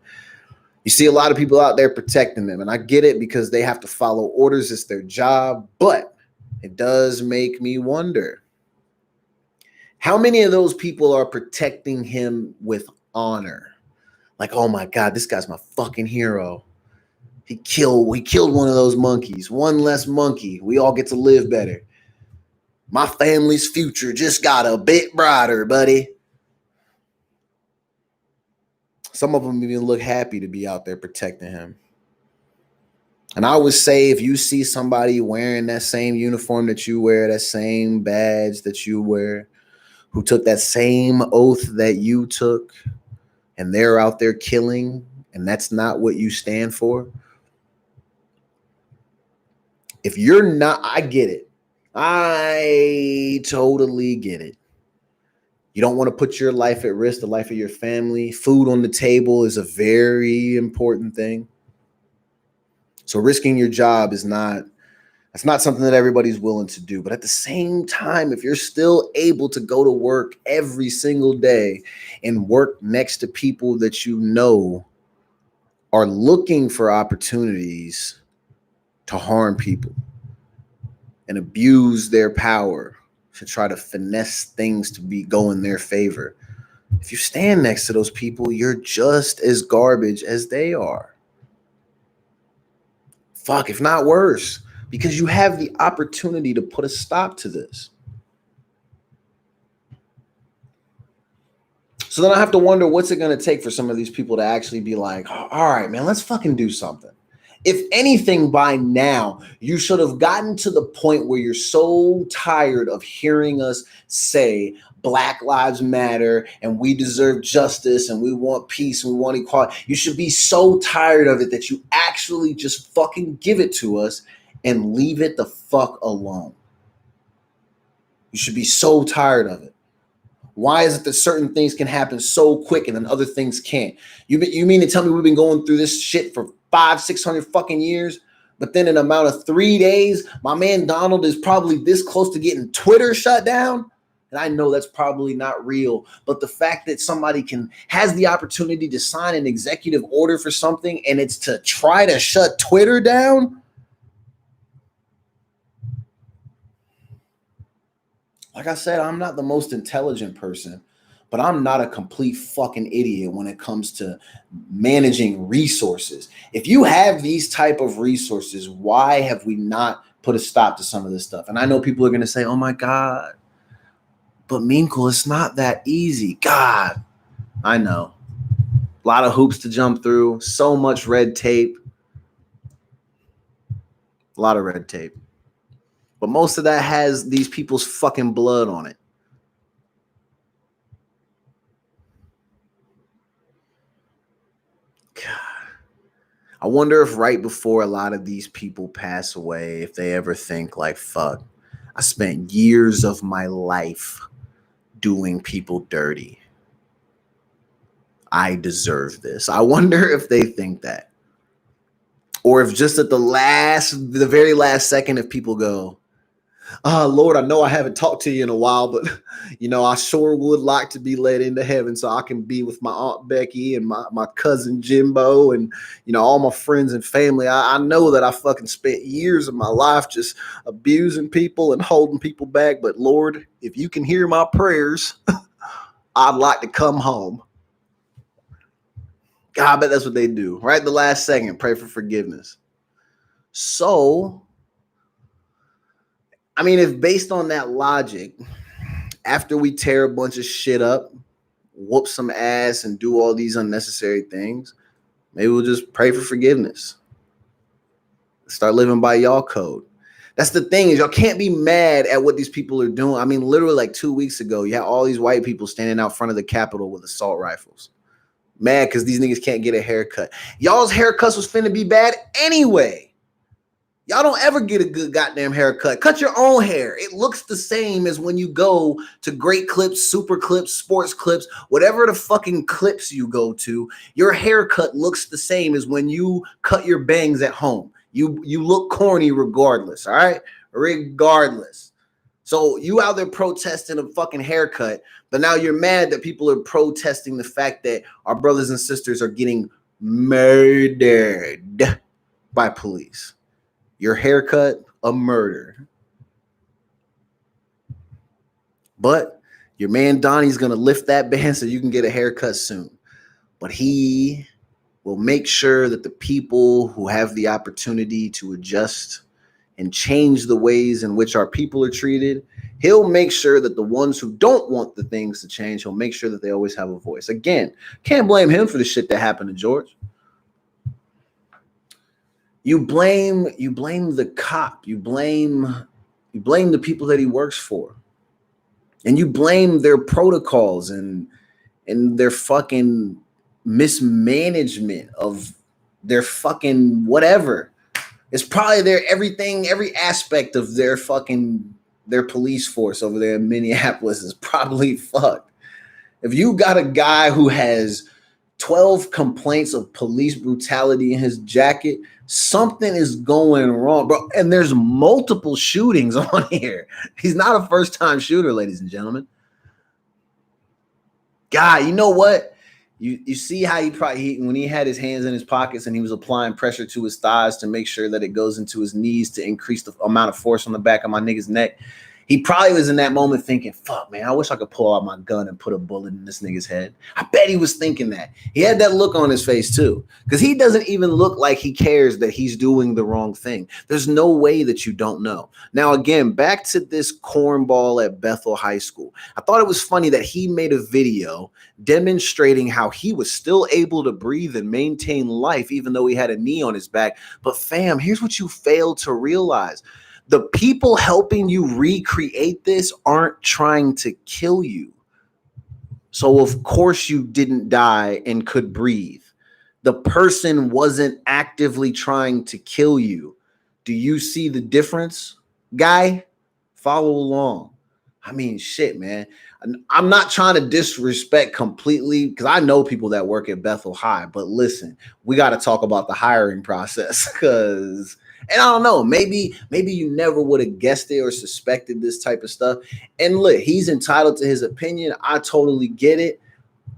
You see a lot of people out there protecting them, and I get it because they have to follow orders. It's their job. But it does make me wonder, how many of those people are protecting him with honor? Like, oh my God, this guy's my fucking hero. He killed one of those monkeys. One less monkey. We all get to live better. My family's future just got a bit brighter, buddy. Some of them even look happy to be out there protecting him. And I would say if you see somebody wearing that same uniform that you wear, that same badge that you wear, who took that same oath that you took, and they're out there killing, and that's not what you stand for, if you're not, I get it. I totally get it. You don't want to put your life at risk, the life of your family. Food on the table is a very important thing. So risking your job that's not something that everybody's willing to do. But at the same time, if you're still able to go to work every single day and work next to people that are looking for opportunities to harm people and abuse their power to try to finesse things to go in their favor. If you stand next to those people, you're just as garbage as they are. Fuck, if not worse, because you have the opportunity to put a stop to this. So then I have to wonder, what's it going to take for some of these people to actually be like, all right, man, let's fucking do something. If anything, by now, you should have gotten to the point where you're so tired of hearing us say Black Lives Matter and we deserve justice and we want peace and we want equality. You should be so tired of it that you actually just fucking give it to us and leave it the fuck alone. You should be so tired of it. Why is it that certain things can happen so quick and then other things can't? You mean to tell me we've been going through this shit for 500-600 fucking years, but then in an amount of 3 days, my man Donald is probably this close to getting Twitter shut down? And I know that's probably not real, but the fact that somebody has the opportunity to sign an executive order for something and it's to try to shut Twitter down. Like I said, I'm not the most intelligent person, but I'm not a complete fucking idiot when it comes to managing resources. If you have these type of resources, why have we not put a stop to some of this stuff? And I know people are going to say, oh my God, but Minkle, it's not that easy. God, I know. A lot of hoops to jump through, so much red tape. A lot of red tape. But most of that has these people's fucking blood on it. God. I wonder if right before a lot of these people pass away, if they ever think like, fuck, I spent years of my life doing people dirty. I deserve this. I wonder if they think that. Or if just at the very last second, if people go, Lord, I know I haven't talked to you in a while, but, I sure would like to be led into heaven so I can be with my Aunt Becky and my cousin Jimbo and, all my friends and family. I know that I fucking spent years of my life just abusing people and holding people back. But Lord, if you can hear my prayers, I'd like to come home. God, I bet that's what they do. Right at the last second, pray for forgiveness. So, I mean, if based on that logic, after we tear a bunch of shit up, whoop some ass and do all these unnecessary things, Maybe we'll just pray for forgiveness. Start living by y'all code. That's the thing, is y'all can't be mad at what these people are doing. I mean, literally like 2 weeks ago, you had all these white people standing out front of the Capitol with assault rifles. Mad because these niggas can't get a haircut. Y'all's haircuts was finna be bad anyway. Y'all don't ever get a good goddamn haircut. Cut your own hair. It looks the same as when you go to Great Clips, Super Clips, Sports Clips, whatever the fucking clips you go to. Your haircut looks the same as when you cut your bangs at home. You look corny regardless, all right? Regardless. So you out there protesting a fucking haircut, but now you're mad that people are protesting the fact that our brothers and sisters are getting murdered by police. Your haircut, a murder. But your man Donnie's going to lift that ban so you can get a haircut soon. But he will make sure that the people who have the opportunity to adjust and change the ways in which our people are treated, he'll make sure that the ones who don't want the things to change, he'll make sure that they always have a voice. Again, can't blame him for the shit that happened to George. You blame the cop. You blame the people that he works for. And you blame their protocols and their fucking mismanagement of their fucking whatever. It's probably their everything, every aspect of their police force over there in Minneapolis is probably fucked. If you got a guy who has 12 complaints of police brutality in his jacket, something is going wrong, bro. And there's multiple shootings on here. He's not a first-time shooter, ladies and gentlemen. God, you know what? You see how when he had his hands in his pockets and he was applying pressure to his thighs to make sure that it goes into his knees to increase the amount of force on the back of my nigga's neck. He probably was in that moment thinking, fuck, man, I wish I could pull out my gun and put a bullet in this nigga's head. I bet he was thinking that. He had that look on his face too, because he doesn't even look like he cares that he's doing the wrong thing. There's no way that you don't know. Now, again, back to this cornball at Bethel High School. I thought it was funny that he made a video demonstrating how he was still able to breathe and maintain life even though he had a knee on his back. But fam, here's what you failed to realize. The people helping you recreate this aren't trying to kill you. So of course you didn't die and could breathe. The person wasn't actively trying to kill you. Do you see the difference, guy? Follow along. I mean, shit, man. I'm not trying to disrespect completely because I know people that work at Bethel High, but listen, we got to talk about the hiring process because... And I don't know, maybe you never would have guessed it or suspected this type of stuff. And look, he's entitled to his opinion. I totally get it.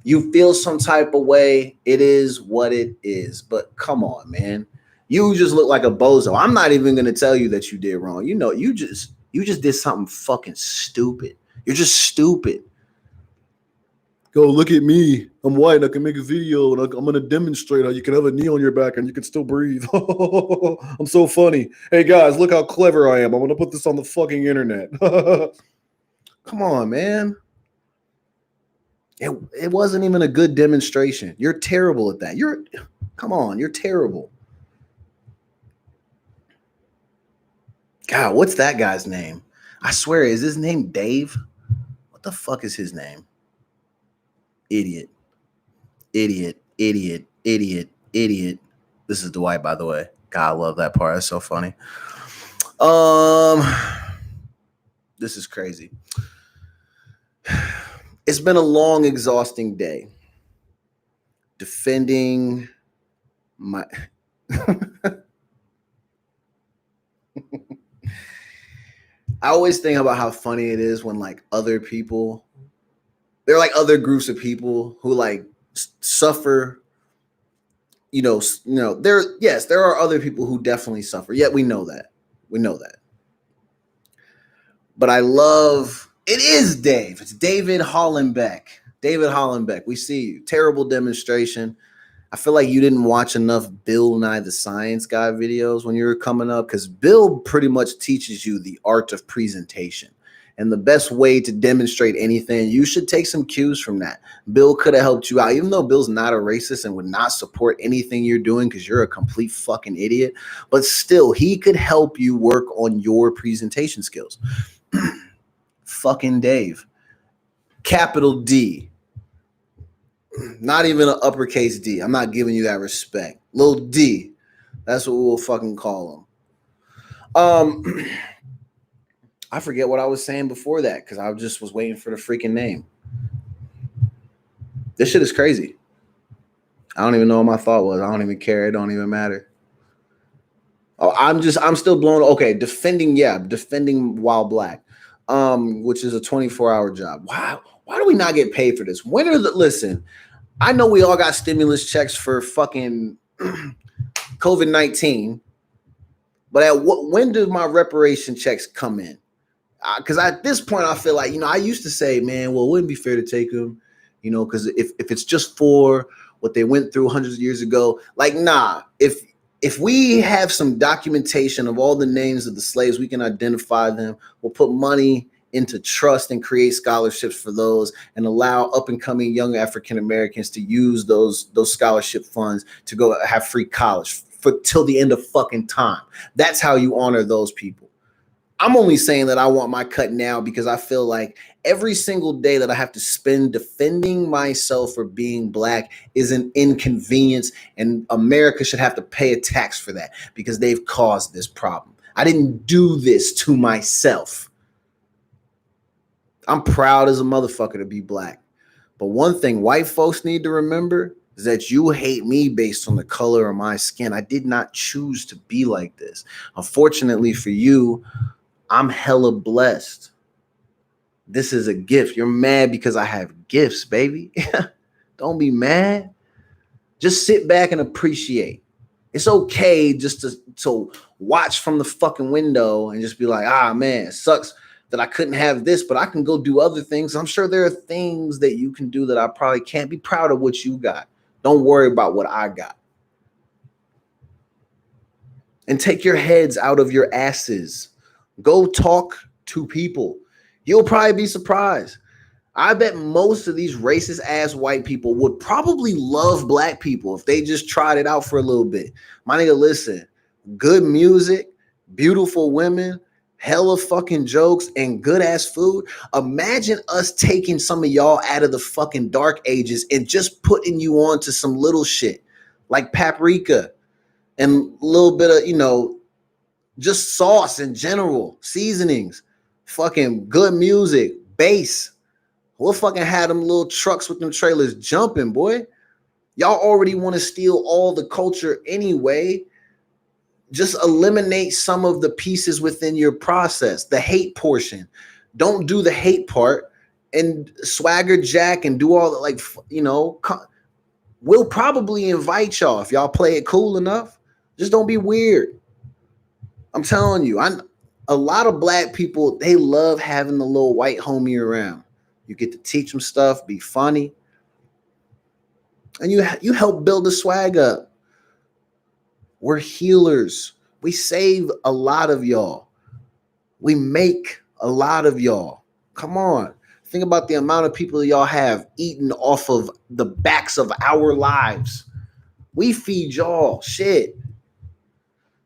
You feel some type of way. It is what it is. But come on, man. You just look like a bozo. I'm not even going to tell you that you did wrong. You know, you just did something fucking stupid. You're just stupid. Go look at me. I'm white. I can make a video and I'm going to demonstrate how you can have a knee on your back and you can still breathe. I'm so funny. Hey guys, look how clever I am. I'm going to put this on the fucking internet. Come on, man. It wasn't even a good demonstration. You're terrible at that. Come on, you're terrible. God, what's that guy's name? I swear, is his name Dave? What the fuck is his name? Idiot. This is Dwight, by the way. God, I love that part. That's so funny. This is crazy. It's been a long, exhausting day. Defending my... I always think about how funny it is when like other people... There are like other groups of people who like suffer, you know, there are other people who definitely suffer. Yet we know that. But I love, it is Dave. It's David Hollenbeck. We see you. Terrible demonstration. I feel like you didn't watch enough Bill Nye the Science Guy videos when you were coming up because Bill pretty much teaches you the art of presentation. And the best way to demonstrate anything, you should take some cues from that. Bill could have helped you out, even though Bill's not a racist and would not support anything you're doing because you're a complete fucking idiot. But still, he could help you work on your presentation skills. Fucking Dave. Capital D. Not even an uppercase D. I'm not giving you that respect. Little D. That's what we'll fucking call him. I forget what I was saying before that because I just was waiting for the freaking name. This shit is crazy. I don't even know what my thought was. I don't even care. It don't even matter. Oh, I'm still blown. Okay, defending while black, which is a 24-hour job. Wow. Why do we not get paid for this? Listen, I know we all got stimulus checks for fucking COVID-19, but when do my reparation checks come in? Because at this point, I feel like, I used to say, man, well, it wouldn't be fair to take them, because if it's just for what they went through hundreds of years ago, like, nah, if we have some documentation of all the names of the slaves, we can identify them. We'll put money into trust and create scholarships for those and allow up and coming young African Americans to use those scholarship funds to go have free college till the end of fucking time. That's how you honor those people. I'm only saying that I want my cut now because I feel like every single day that I have to spend defending myself for being black is an inconvenience, and America should have to pay a tax for that because they've caused this problem. I didn't do this to myself. I'm proud as a motherfucker to be black. But one thing white folks need to remember is that you hate me based on the color of my skin. I did not choose to be like this. Unfortunately for you, I'm hella blessed. This is a gift. You're mad because I have gifts, baby. Don't be mad. Just sit back and appreciate. It's okay just to watch from the fucking window and just be like, man, it sucks that I couldn't have this, but I can go do other things. I'm sure there are things that you can do that I probably can't. Be proud of what you got. Don't worry about what I got. And take your heads out of your asses. Go talk to people. You'll probably be surprised. I bet most of these racist ass white people would probably love black people if they just tried it out for a little bit. My nigga, listen, good music, beautiful women, hella fucking jokes, and good ass food. Imagine us taking some of y'all out of the fucking dark ages and just putting you on to some little shit like paprika and a little bit of, just sauce in general, seasonings, fucking good music, bass. We'll fucking have them little trucks with them trailers jumping, boy. Y'all already want to steal all the culture anyway. Just eliminate some of the pieces within your process, the hate portion. Don't do the hate part and swagger jack and do all the, we'll probably invite y'all if y'all play it cool enough. Just don't be weird. I'm telling you, a lot of black people, they love having the little white homie around. You get to teach them stuff, be funny, and you help build the swag up. We're healers. We save a lot of y'all. We make a lot of y'all. Come on. Think about the amount of people y'all have eaten off of the backs of our lives. We feed y'all shit.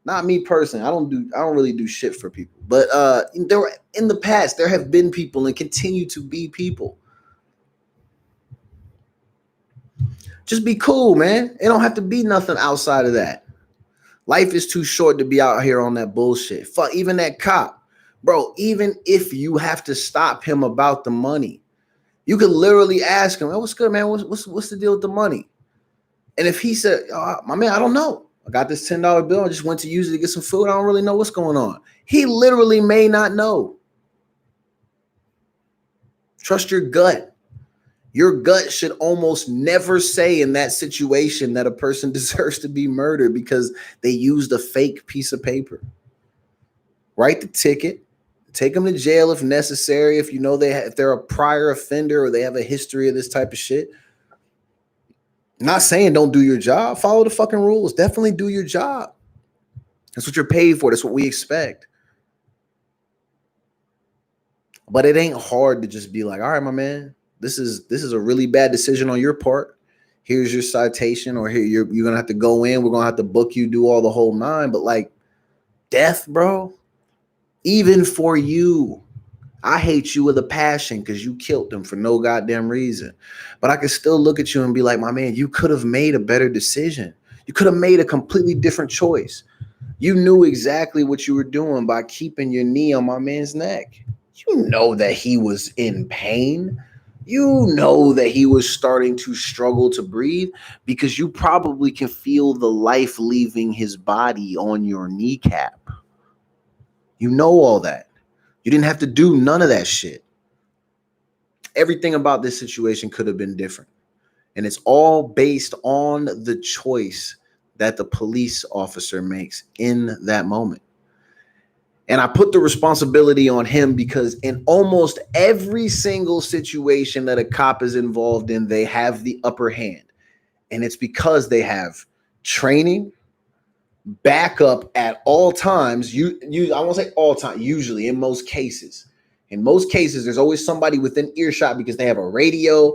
Not me personally. I don't really do shit for people. But in the past, there have been people and continue to be people. Just be cool, man. It don't have to be nothing outside of that. Life is too short to be out here on that bullshit. Fuck, even that cop. Bro, even if you have to stop him about the money, you could literally ask him, what's good, man? What's the deal with the money? And if he said, my man, I don't know. I got this $10 bill. I just went to use it to get some food. I don't really know what's going on. He literally may not know. Trust your gut. Your gut should almost never say in that situation that a person deserves to be murdered because they used a fake piece of paper. Write the ticket. Take them to jail if necessary. If you know if they're a prior offender or they have a history of this type of shit. Not saying don't do your job. Follow the fucking rules. Definitely do your job. That's what you're paid for. That's what we expect. But it ain't hard to just be like, all right, my man, this is a really bad decision on your part. Here's your citation, or here you're gonna have to go in. We're gonna have to book you, do all the whole nine. But like death, bro, even for you, I hate you with a passion because you killed them for no goddamn reason. But I can still look at you and be like, my man, you could have made a better decision. You could have made a completely different choice. You knew exactly what you were doing by keeping your knee on my man's neck. You know that he was in pain. You know that he was starting to struggle to breathe because you probably can feel the life leaving his body on your kneecap. You know all that. You didn't have to do none of that shit. Everything about this situation could have been different. And it's all based on the choice that the police officer makes in that moment. And I put the responsibility on him because in almost every single situation that a cop is involved in, they have the upper hand. And it's because they have training, backup at all times. I won't say all time, usually in most cases. In most cases, there's always somebody within earshot because they have a radio,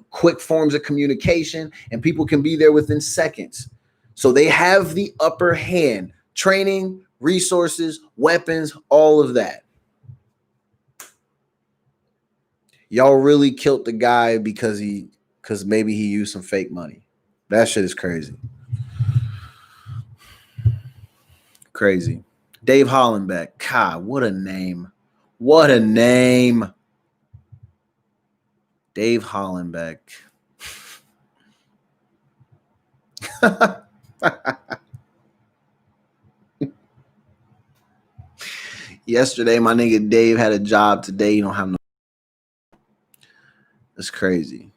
quick forms of communication, and people can be there within seconds. So they have the upper hand, training, resources, weapons, all of that. Y'all really killed the guy because maybe he used some fake money. That shit is crazy. Crazy. Dave Hollenbeck. God, what a name. What a name. Dave Hollenbeck. Yesterday, my nigga Dave had a job. Today, you don't have no. That's crazy.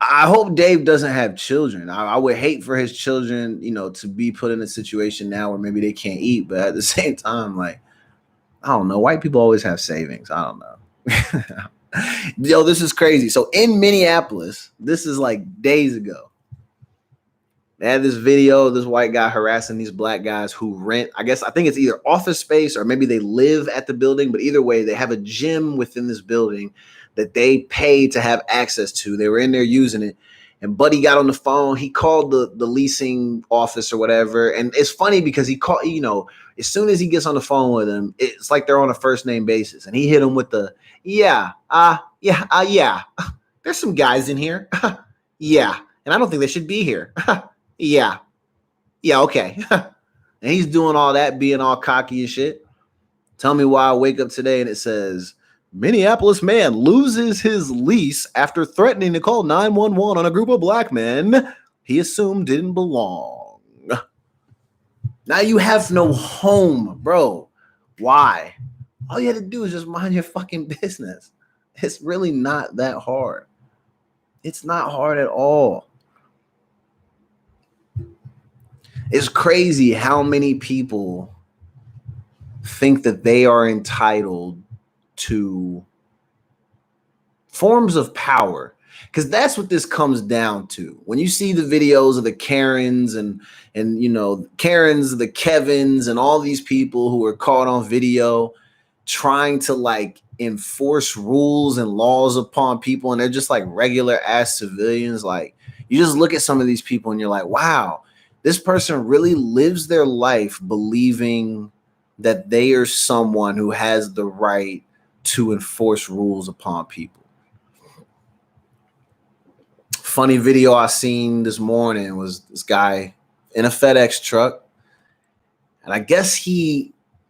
I hope Dave doesn't have children. I would hate for his children, to be put in a situation now where maybe they can't eat. But at the same time, like, I don't know. White people always have savings. I don't know. Yo, this is crazy. So in Minneapolis, this is like days ago. They had this video of this white guy harassing these black guys who rent, I think it's either office space or maybe they live at the building. But either way, they have a gym within this building that they pay to have access to. They were in there using it. And Buddy got on the phone. He called the leasing office or whatever. And it's funny because he called, as soon as he gets on the phone with him, it's like they're on a first name basis. And he hit him with the, yeah. There's some guys in here. Yeah. And I don't think they should be here. Yeah, okay. And he's doing all that, being all cocky and shit. Tell me why I wake up today and it says, Minneapolis man loses his lease after threatening to call 911 on a group of black men he assumed didn't belong. Now you have no home, bro. Why? All you had to do is just mind your fucking business. It's really not that hard. It's not hard at all. It's crazy how many people think that they are entitled to forms of power, because that's what this comes down to. When you see the videos of the Karens and Karens, the Kevins, and all these people who are caught on video trying to like enforce rules and laws upon people, and they're just like regular ass civilians. Like, you just look at some of these people and you're like, wow. This person really lives their life believing that they are someone who has the right to enforce rules upon people. Funny video I seen this morning was this guy in a FedEx truck. And I guess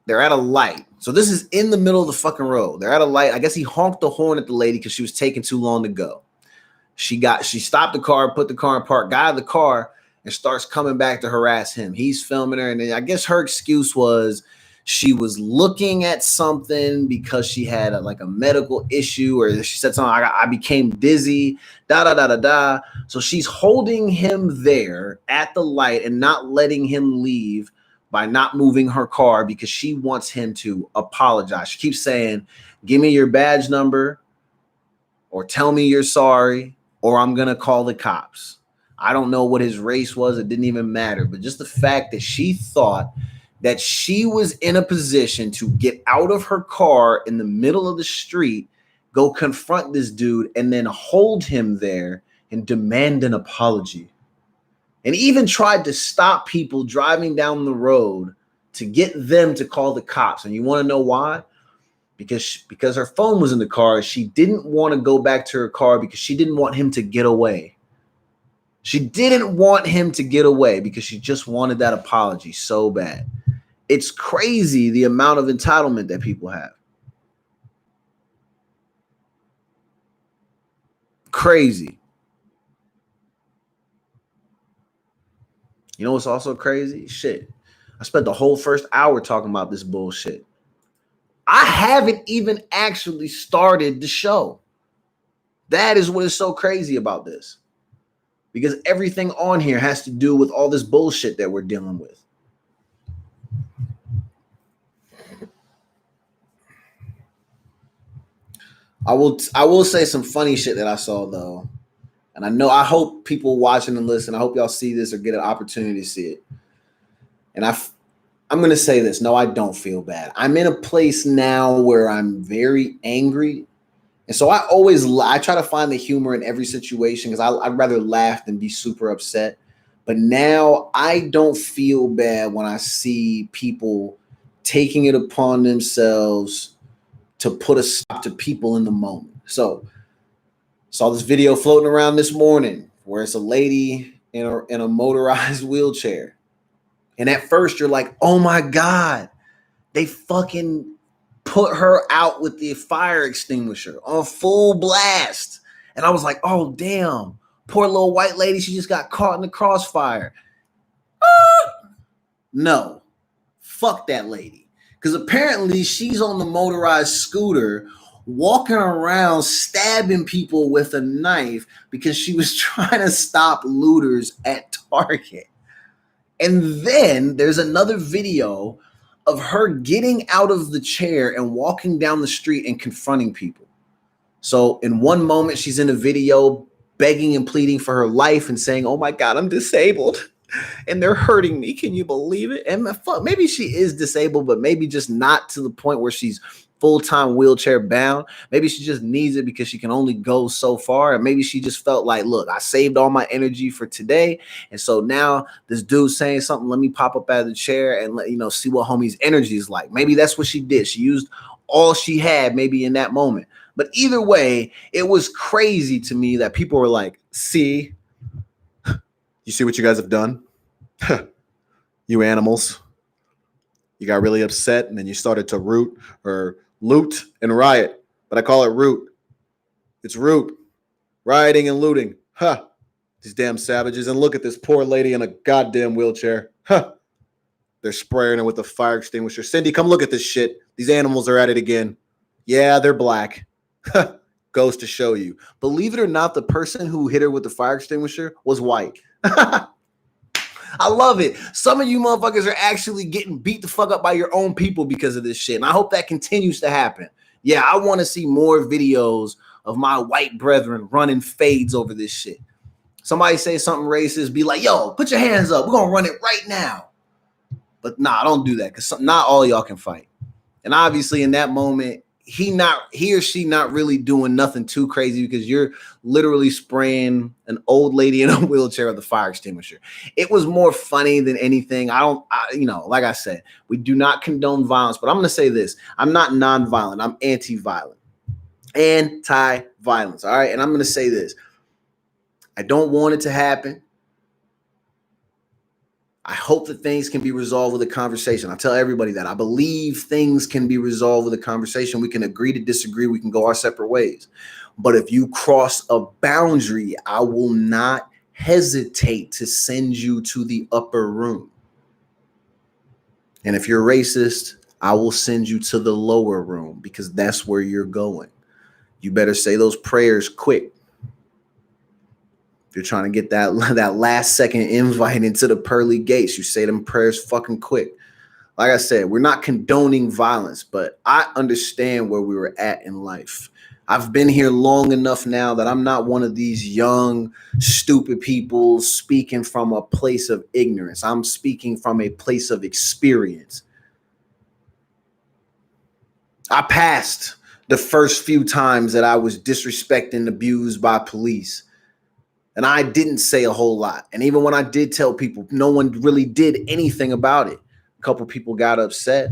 they're at a light. So this is in the middle of the fucking road. They're at a light. I guess he honked the horn at the lady because she was taking too long to go. She stopped the car, put the car in park, got out of the car, and starts coming back to harass him. He's filming her, and then I guess her excuse was she was looking at something because she had a medical issue, or she said something, I became dizzy, da. So she's holding him there at the light and not letting him leave by not moving her car because she wants him to apologize. She keeps saying, give me your badge number, or tell me you're sorry, or I'm going to call the cops. I don't know what his race was. It didn't even matter. But just the fact that she thought that she was in a position to get out of her car in the middle of the street, go confront this dude, and then hold him there and demand an apology. And even tried to stop people driving down the road to get them to call the cops. And you want to know why? Because her phone was in the car. She didn't want to go back to her car because she didn't want him to get away. She didn't want him to get away because she just wanted that apology so bad. It's crazy the amount of entitlement that people have. Crazy. You know what's also crazy? Shit. I spent the whole first hour talking about this bullshit. I haven't even actually started the show. That is what is so crazy about this. Because everything on here has to do with all this bullshit that we're dealing with. I will say some funny shit that I saw though. And I hope people watching and listening, I hope y'all see this or get an opportunity to see it. And I'm going to say this. No, I don't feel bad. I'm in a place now where I'm very angry. And so I try to find the humor in every situation because I'd rather laugh than be super upset. But now I don't feel bad when I see people taking it upon themselves to put a stop to people in the moment. So saw this video floating around this morning where it's a lady in a motorized wheelchair. And at first you're like, oh my God, they fucking put her out with the fire extinguisher on full blast. And I was like, oh, damn, poor little white lady. She just got caught in the crossfire. No, fuck that lady. Because apparently she's on the motorized scooter walking around stabbing people with a knife because she was trying to stop looters at Target. And then there's another video of her getting out of the chair and walking down the street and confronting people. So in one moment, she's in a video begging and pleading for her life and saying, oh my God, I'm disabled and they're hurting me. Can you believe it? And fuck, maybe she is disabled, but maybe just not to the point where she's full-time wheelchair bound. Maybe she just needs it because she can only go so far. And maybe she just felt like, look, I saved all my energy for today. And so now this dude's saying something, let me pop up out of the chair and let see what homie's energy is like. Maybe that's what she did. She used all she had maybe in that moment. But either way, it was crazy to me that people were like, see, you see what you guys have done? You animals. You got really upset and then you started to root or loot and riot. But I call it root. It's root. Rioting and looting. Huh. These damn savages. And look at this poor lady in a goddamn wheelchair. Huh. They're spraying her with a fire extinguisher. Cindy, come look at this shit. These animals are at it again. Yeah, they're black. Goes to show you. Believe it or not, the person who hit her with the fire extinguisher was white. I love it. Some of you motherfuckers are actually getting beat the fuck up by your own people because of this shit. And I hope that continues to happen. Yeah, I want to see more videos of my white brethren running fades over this shit. Somebody say something racist, be like, yo, put your hands up. We're going to run it right now. But nah, don't do that because not all y'all can fight. And obviously in that moment, he or she not really doing nothing too crazy because you're literally spraying an old lady in a wheelchair with a fire extinguisher. It was more funny than anything. Like I said, we do not condone violence, but I'm going to say this. I'm not nonviolent. I'm anti-violent. Anti-violence. All right. And I'm going to say this. I don't want it to happen. I hope that things can be resolved with a conversation. I tell everybody that I believe things can be resolved with a conversation. We can agree to disagree. We can go our separate ways. But if you cross a boundary, I will not hesitate to send you to the upper room. And if you're racist, I will send you to the lower room because that's where you're going. You better say those prayers quick. If you're trying to get that last second invite into the pearly gates, you say them prayers fucking quick. Like I said, we're not condoning violence, but I understand where we were at in life. I've been here long enough now that I'm not one of these young, stupid people speaking from a place of ignorance. I'm speaking from a place of experience. I passed the first few times that I was disrespected and abused by police. And I didn't say a whole lot. And even when I did tell people, no one really did anything about it. A couple people got upset.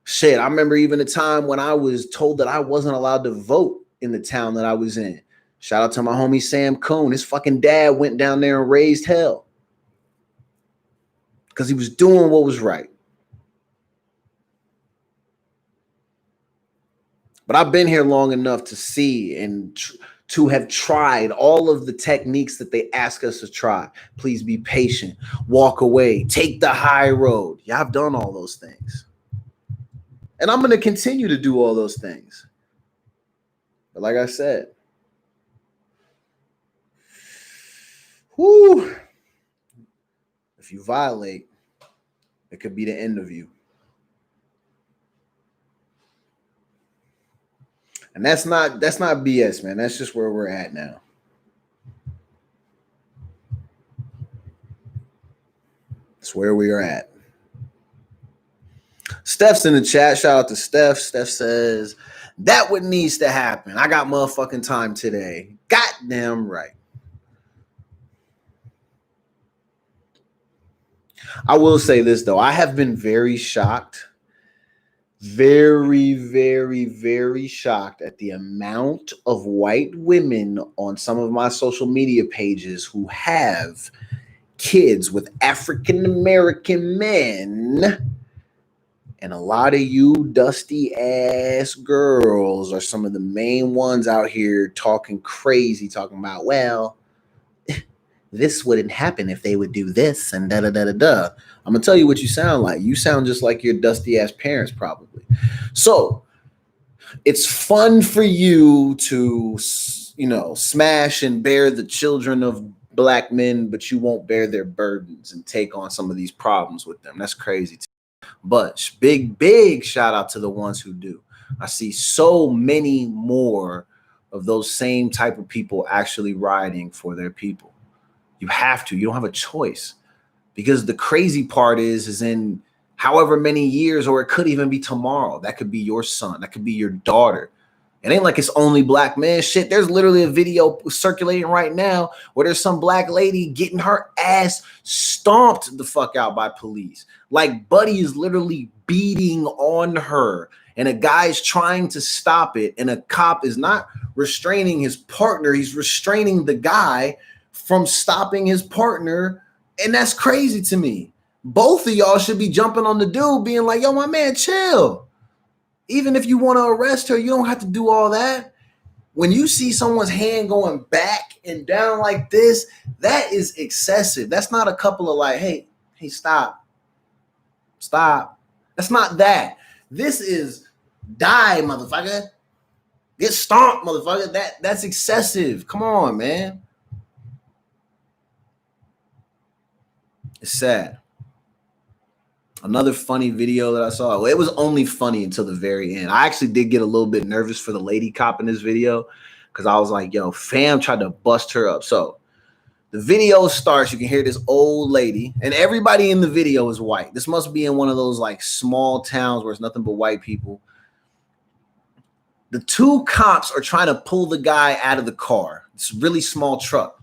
Shit, I remember even a time when I was told that I wasn't allowed to vote in the town that I was in. Shout out to my homie Sam Coon. His fucking dad went down there and raised hell because he was doing what was right. But I've been here long enough to see and to have tried all of the techniques that they ask us to try. Please be patient, walk away, take the high road. Yeah, I've done all those things. And I'm going to continue to do all those things. But like I said, if you violate, it could be the end of you. And that's not BS, man. That's just where we're at now. That's where we are at. Steph's in the chat. Shout out to Steph. Steph says, that what needs to happen. I got motherfucking time today. Goddamn right. I will say this, though. I have been very shocked. Very, very, very shocked at the amount of white women on some of my social media pages who have kids with African American men. And a lot of you dusty ass girls are some of the main ones out here talking crazy, talking about, well, this wouldn't happen if they would do this and da da da da da. I'm gonna tell you what you sound like. You sound just like your dusty ass parents, probably. So it's fun for you to, smash and bear the children of black men, but you won't bear their burdens and take on some of these problems with them. That's crazy. But big shout out to the ones who do. I see so many more of those same type of people actually riding for their people. You have to. You don't have a choice. Because the crazy part is in however many years, or it could even be tomorrow, that could be your son, that could be your daughter. It ain't like it's only black men. Shit, there's literally a video circulating right now where there's some black lady getting her ass stomped the fuck out by police. Like Buddy is literally beating on her and a guy's trying to stop it, and a cop is not restraining his partner. He's restraining the guy from stopping his partner. And that's crazy to me. Both of y'all should be jumping on the dude being like, yo, my man, chill. Even if you want to arrest her, you don't have to do all that. When you see someone's hand going back and down like this, that is excessive. That's not a couple of like, hey, stop. That's not that. This is die, motherfucker. Get stomped, motherfucker. That's excessive. Come on, man. It's sad. Another funny video that I saw. It was only funny until the very end. I actually did get a little bit nervous for the lady cop in this video because I was like, yo, fam tried to bust her up. So the video starts. You can hear this old lady, and everybody in the video is white. This must be in one of those like small towns where it's nothing but white people. The two cops are trying to pull the guy out of the car. It's a really small truck.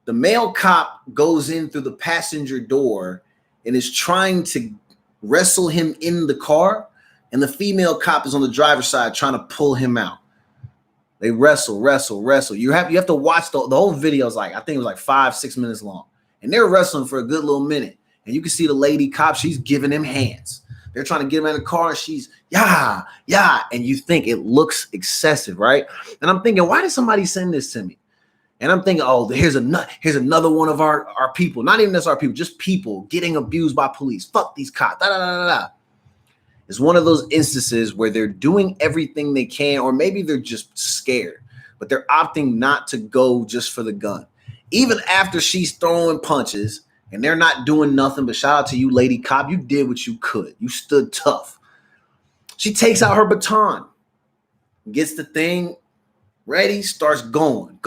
The male cop goes in through the passenger door and is trying to wrestle him in the car, and the female cop is on the driver's side trying to pull him out. They wrestle. You have to watch the whole video is like, I think it was like 5-6 minutes long, and they're wrestling for a good little minute. And you can see the lady cop, she's giving him hands. They're trying to get him in the car, and she's yeah, and you think it looks excessive, right? And I'm thinking, why did somebody send this to me? And I'm thinking, oh, here's another one of our people. Not even just our people, just people getting abused by police. Fuck these cops. Da, da, da, da, da. It's one of those instances where they're doing everything they can, or maybe they're just scared, but they're opting not to go just for the gun. Even after she's throwing punches and they're not doing nothing, but shout out to you, lady cop. You did what you could. You stood tough. She takes out her baton. gets the thing ready, starts going.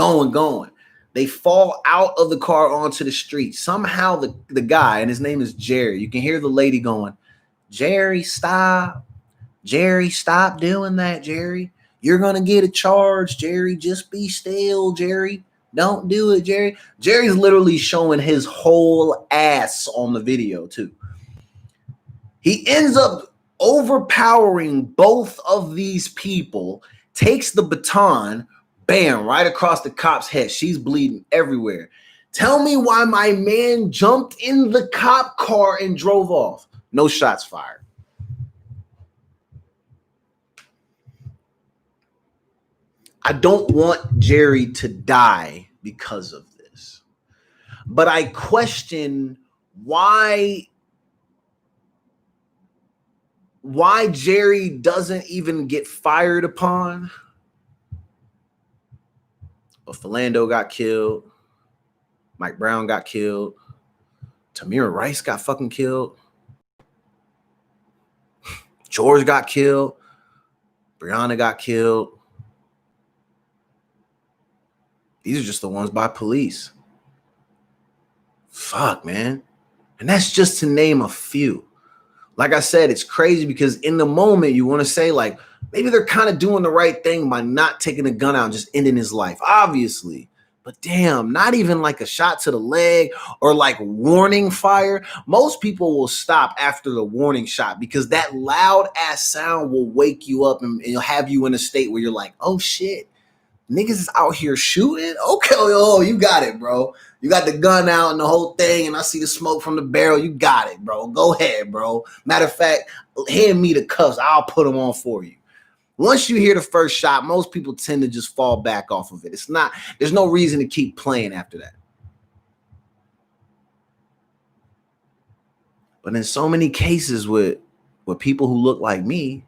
They fall out of the car onto the street. Somehow the guy, and his name is Jerry, you can hear the lady going, Jerry, stop. Jerry, stop doing that, Jerry. You're going to get a charge, Jerry. Just be still, Jerry. Don't do it, Jerry. Jerry's literally showing his whole ass on the video, too. He ends up overpowering both of these people, takes the baton, bam, right across the cop's head. She's bleeding everywhere. Tell me why my man jumped in the cop car and drove off. No shots fired. I don't want Jerry to die because of this. But I question why Jerry doesn't even get fired upon. But Philando got killed. Mike Brown got killed. Tamir Rice got fucking killed. George got killed. Breonna got killed. These are just the ones by police. Fuck, man. And that's just to name a few. Like I said, it's crazy because in the moment you want to say like, maybe they're kind of doing the right thing by not taking a gun out and just ending his life, obviously. But damn, not even like a shot to the leg or like warning fire. Most people will stop after the warning shot because that loud ass sound will wake you up and it'll have you in a state where you're like, oh shit. Niggas is out here shooting? Okay, oh, you got it, bro. You got the gun out and the whole thing, and I see the smoke from the barrel. You got it, bro. Go ahead, bro. Matter of fact, hand me the cuffs. I'll put them on for you. Once you hear the first shot, most people tend to just fall back off of it. There's no reason to keep playing after that. But in so many cases with people who look like me,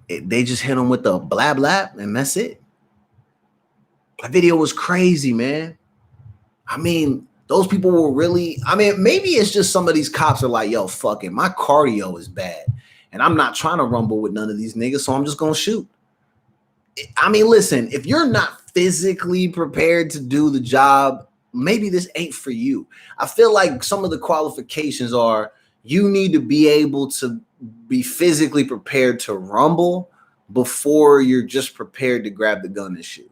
they just hit them with the blah, blah, and that's it. That video was crazy, man. I mean, those people were really, maybe it's just some of these cops are like, yo, fuck it. My cardio is bad. And I'm not trying to rumble with none of these niggas, so I'm just going to shoot. I mean, listen, if you're not physically prepared to do the job, maybe this ain't for you. I feel like some of the qualifications are you need to be able to be physically prepared to rumble before you're just prepared to grab the gun and shoot.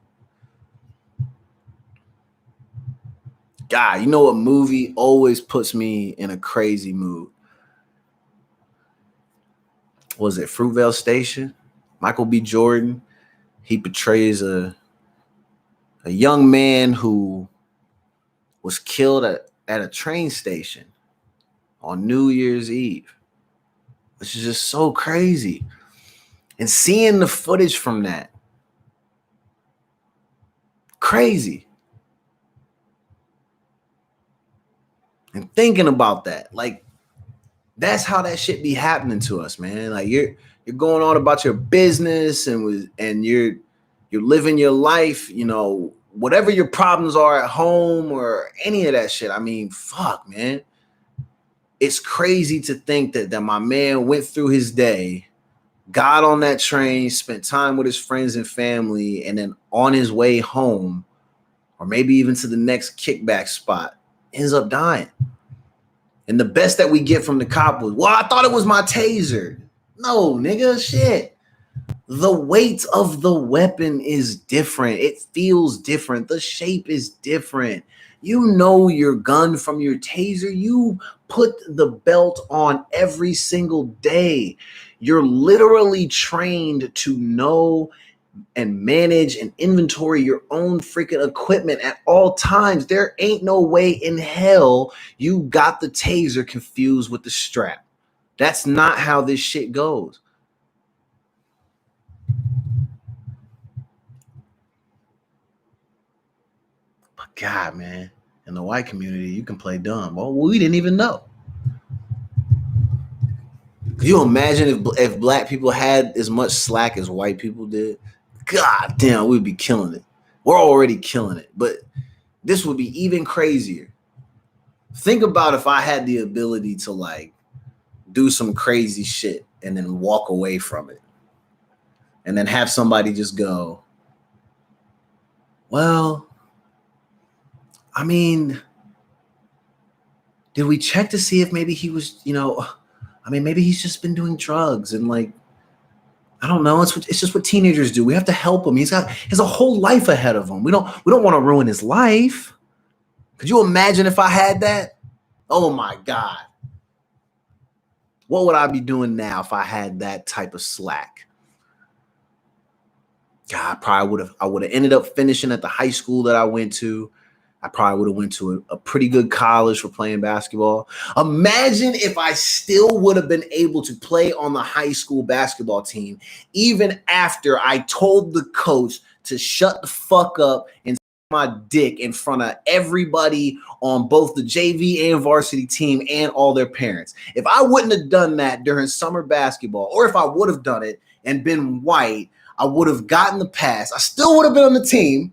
God, you know what movie always puts me in a crazy mood? Was it Fruitvale Station? Michael B. Jordan. He portrays a young man who was killed at a train station on New Year's Eve, which is just so crazy. And seeing the footage from that, crazy. And thinking about that, like, that's how that shit be happening to us, man. Like you're going on about your business and you're living your life, you know, whatever your problems are at home or any of that shit. I mean, fuck, man. It's crazy to think that my man went through his day, got on that train, spent time with his friends and family, and then on his way home, or maybe even to the next kickback spot, ends up dying. And the best that we get from the cop was, well, I thought it was my taser. No, nigga, shit. The weight of the weapon is different. It feels different. The shape is different. You know your gun from your taser. You put the belt on every single day. You're literally trained to know and manage and inventory your own freaking equipment at all times. There ain't no way in hell you got the taser confused with the strap. That's not how this shit goes. But God, man, in the white community, you can play dumb. Well, we didn't even know. Could you imagine if black people had as much slack as white people did? God damn, we'd be killing it. We're already killing it, but this would be even crazier. Think about if I had the ability to like do some crazy shit and then walk away from it. and then have somebody just go, well, I mean, did we check to see if maybe he was, maybe he's just been doing drugs and like, I don't know. It's just what teenagers do. We have to help him. He has a whole life ahead of him. We don't want to ruin his life. Could you imagine if I had that? Oh my God. What would I be doing now if I had that type of slack? God, I would have ended up finishing at the high school that I went to. I probably would have went to a pretty good college for playing basketball. Imagine if I still would have been able to play on the high school basketball team, even after I told the coach to shut the fuck up and my dick in front of everybody on both the JV and varsity team and all their parents. If I wouldn't have done that during summer basketball, or if I would have done it and been white, I would have gotten the pass. I still would have been on the team.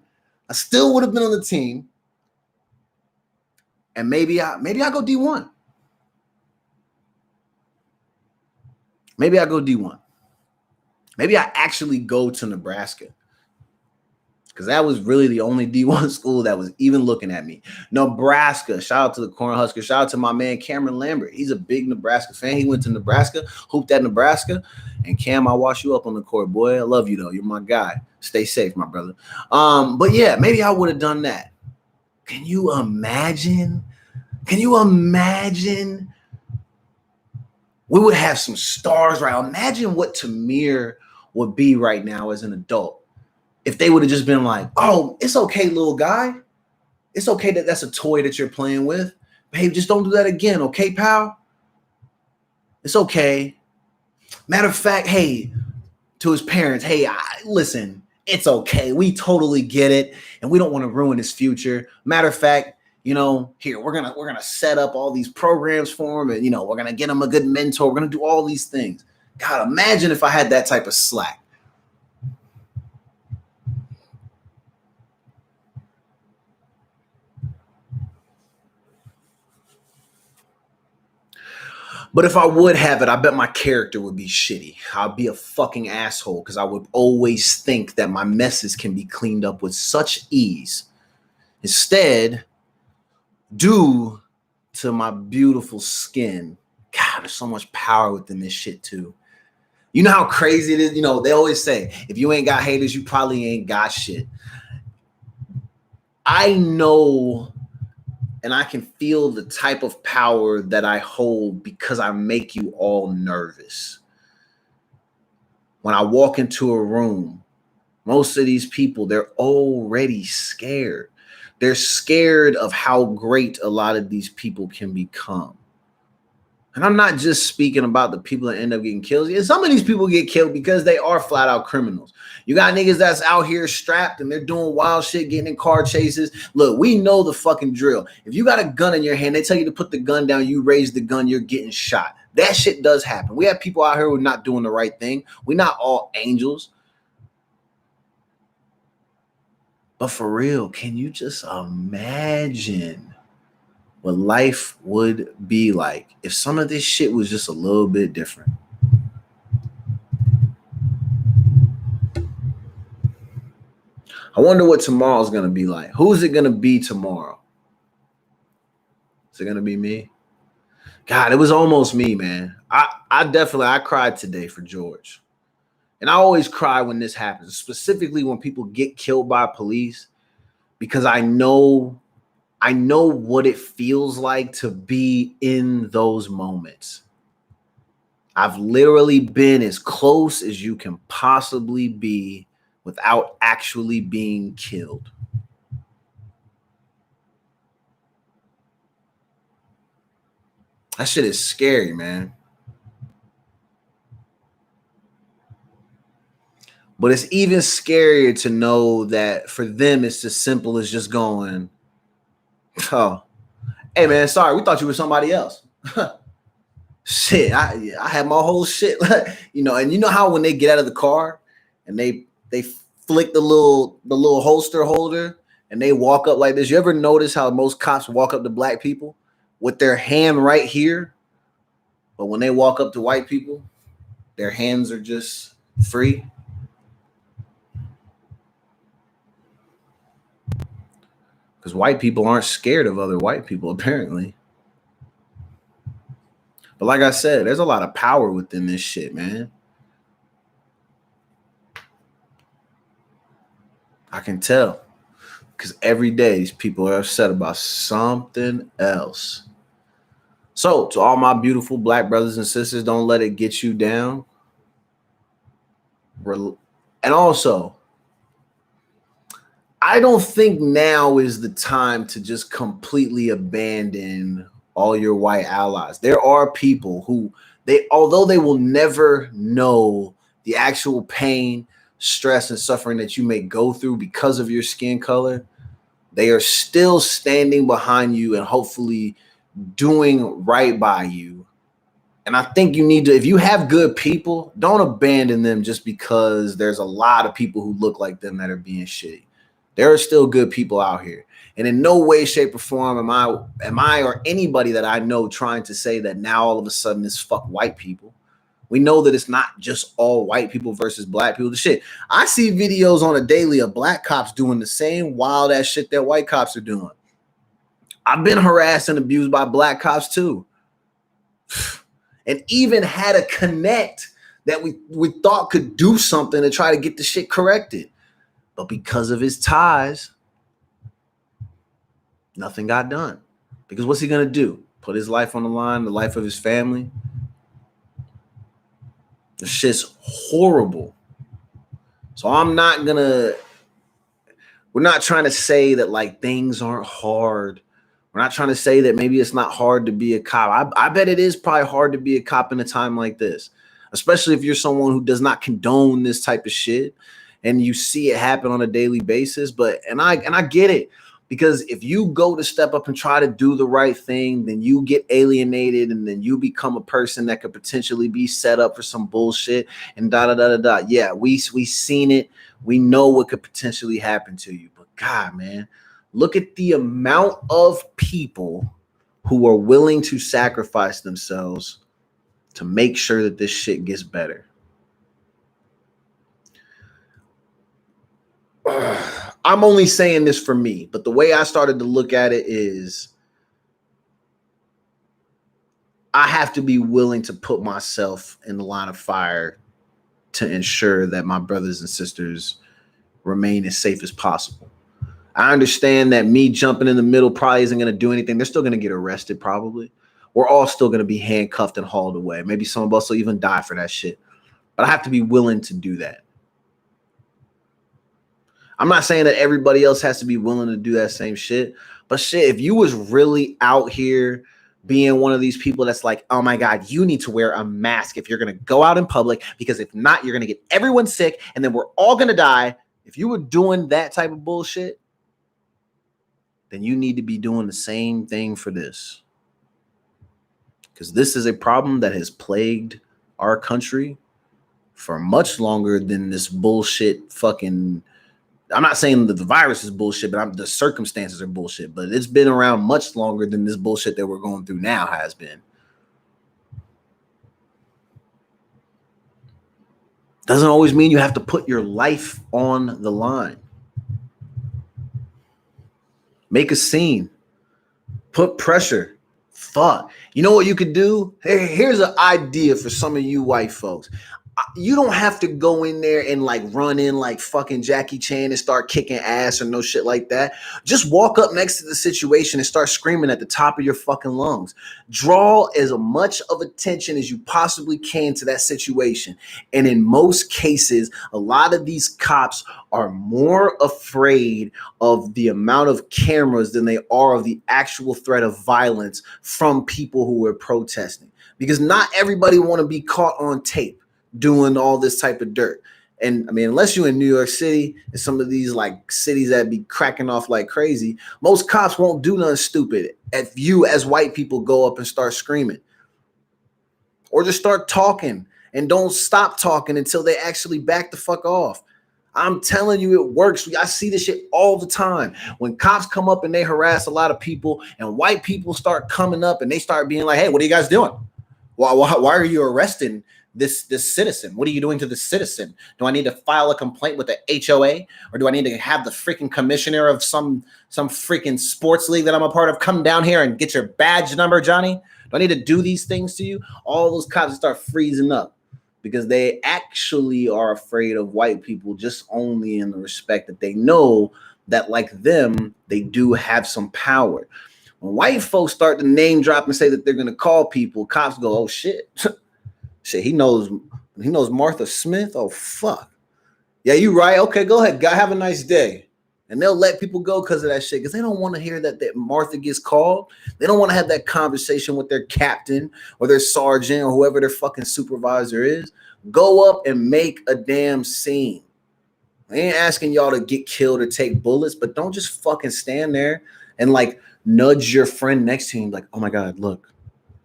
And maybe I go D1. Maybe I go D1. Maybe I actually go to Nebraska, because that was really the only D1 school that was even looking at me. Nebraska. Shout out to the Cornhuskers. Shout out to my man Cameron Lambert. He's a big Nebraska fan. He went to Nebraska, hooped at Nebraska. And Cam, I'll wash you up on the court, boy. I love you, though. You're my guy. Stay safe, my brother. But yeah, maybe I would have done that. Can you imagine? We would have some stars, right? Imagine what Tamir would be right now as an adult if they would have just been like, oh, it's okay, little guy. It's okay that's a toy that you're playing with. Babe, just don't do that again, okay, pal? It's okay. Matter of fact, hey, to his parents, hey, listen, it's okay. We totally get it, and we don't want to ruin his future. Matter of fact, here, we're gonna set up all these programs for him, and we're gonna get him a good mentor. We're gonna do all these things. God, imagine if I had that type of slack. But if I would have it, I bet my character would be shitty. I'd be a fucking asshole because I would always think that my messes can be cleaned up with such ease. Instead, due to my beautiful skin, God, there's so much power within this shit too. You know how crazy it is? They always say, if you ain't got haters, you probably ain't got shit. I know and I can feel the type of power that I hold because I make you all nervous. When I walk into a room, most of these people, they're already scared. They're scared of how great a lot of these people can become. And I'm not just speaking about the people that end up getting killed. Yeah, some of these people get killed because they are flat out criminals. You got niggas that's out here strapped and they're doing wild shit, getting in car chases. Look, we know the fucking drill. If you got a gun in your hand, they tell you to put the gun down, you raise the gun, you're getting shot. That shit does happen. We have people out here who are not doing the right thing. We're not all angels. But for real, can you just imagine what life would be like if some of this shit was just a little bit different? I wonder what tomorrow's going to be like. Who's it going to be tomorrow? Is it going to be me? God, it was almost me, man. I cried today for George. And I always cry when this happens, specifically when people get killed by police, because I know what it feels like to be in those moments. I've literally been as close as you can possibly be without actually being killed. That shit is scary, man. But it's even scarier to know that for them, it's as simple as just going, oh, hey, man, sorry, we thought you were somebody else. Shit, I had my whole shit, and you know how when they get out of the car and they flick the little holster holder and they walk up like this. You ever notice how most cops walk up to black people with their hand right here, but when they walk up to white people, their hands are just free? Because white people aren't scared of other white people, apparently. But like I said, there's a lot of power within this shit, man. I can tell. Because every day these people are upset about something else. So, to all my beautiful black brothers and sisters, don't let it get you down. And also, I don't think now is the time to just completely abandon all your white allies. There are people who although they will never know the actual pain, stress, and suffering that you may go through because of your skin color, they are still standing behind you and hopefully doing right by you. And I think you need to, if you have good people, don't abandon them just because there's a lot of people who look like them that are being shitty. There are still good people out here. And in no way, shape, or form am I or anybody that I know trying to say that now all of a sudden it's fuck white people. We know that it's not just all white people versus black people. The shit. I see videos on a daily of black cops doing the same wild ass shit that white cops are doing. I've been harassed and abused by black cops too. And even had a connect that we thought could do something to try to get the shit corrected. But because of his ties, nothing got done. Because what's he going to do? Put his life on the line, the life of his family? The shit's horrible. So we're not trying to say that like things aren't hard. We're not trying to say that maybe it's not hard to be a cop. I bet it is probably hard to be a cop in a time like this, especially if you're someone who does not condone this type of shit and you see it happen on a daily basis. And I get it, because if you go to step up and try to do the right thing, then you get alienated and then you become a person that could potentially be set up for some bullshit and da da da da da. Yeah, we seen it. We know what could potentially happen to you. But God, man, look at the amount of people who are willing to sacrifice themselves to make sure that this shit gets better. I'm only saying this for me, but the way I started to look at it is I have to be willing to put myself in the line of fire to ensure that my brothers and sisters remain as safe as possible. I understand that me jumping in the middle probably isn't going to do anything. They're still going to get arrested probably. We're all still going to be handcuffed and hauled away. Maybe some of us will even die for that shit. But I have to be willing to do that. I'm not saying that everybody else has to be willing to do that same shit. But shit, if you was really out here being one of these people that's like, oh my God, you need to wear a mask if you're going to go out in public, because if not, you're going to get everyone sick and then we're all going to die. If you were doing that type of bullshit, then you need to be doing the same thing for this. Because this is a problem that has plagued our country for much longer than this bullshit fucking... I'm not saying that the virus is bullshit, but the circumstances are bullshit. But it's been around much longer than this bullshit that we're going through now has been. Doesn't always mean you have to put your life on the line. Make a scene. Put pressure. Fuck. You know what you could do? Here's an idea for some of you white folks. You don't have to go in there and like run in like fucking Jackie Chan and start kicking ass or no shit like that. Just walk up next to the situation and start screaming at the top of your fucking lungs. Draw as much of attention as you possibly can to that situation. And in most cases, a lot of these cops are more afraid of the amount of cameras than they are of the actual threat of violence from people who are protesting. Because not everybody want to be caught on tape doing all this type of dirt. And I mean, unless you're in New York City and some of these like cities that be cracking off like crazy, most cops won't do nothing stupid if you as white people go up and start screaming. Or just start talking and don't stop talking until they actually back the fuck off. I'm telling you, it works. I see this shit all the time. When cops come up and they harass a lot of people and white people start coming up and they start being like, hey, what are you guys doing? Why are you arresting this citizen? What are you doing to the citizen? Do I need to file a complaint with the HOA, or do I need to have the freaking commissioner of some freaking sports league that I'm a part of come down here and get your badge number, Johnny? Do I need to do these things to you? All those cops start freezing up because they actually are afraid of white people, just only in the respect that they know that, like them, they do have some power. When white folks start to name drop and say that they're going to call people, cops go, oh shit. Shit, he knows Martha Smith. Oh fuck. Yeah, you right. Okay, go ahead. God, have a nice day. And they'll let people go because of that shit, because they don't want to hear that Martha gets called. They don't want to have that conversation with their captain or their sergeant or whoever their fucking supervisor is. Go up and make a damn scene. I ain't asking y'all to get killed or take bullets, but don't just fucking stand there and like nudge your friend next to you like, oh my God, look,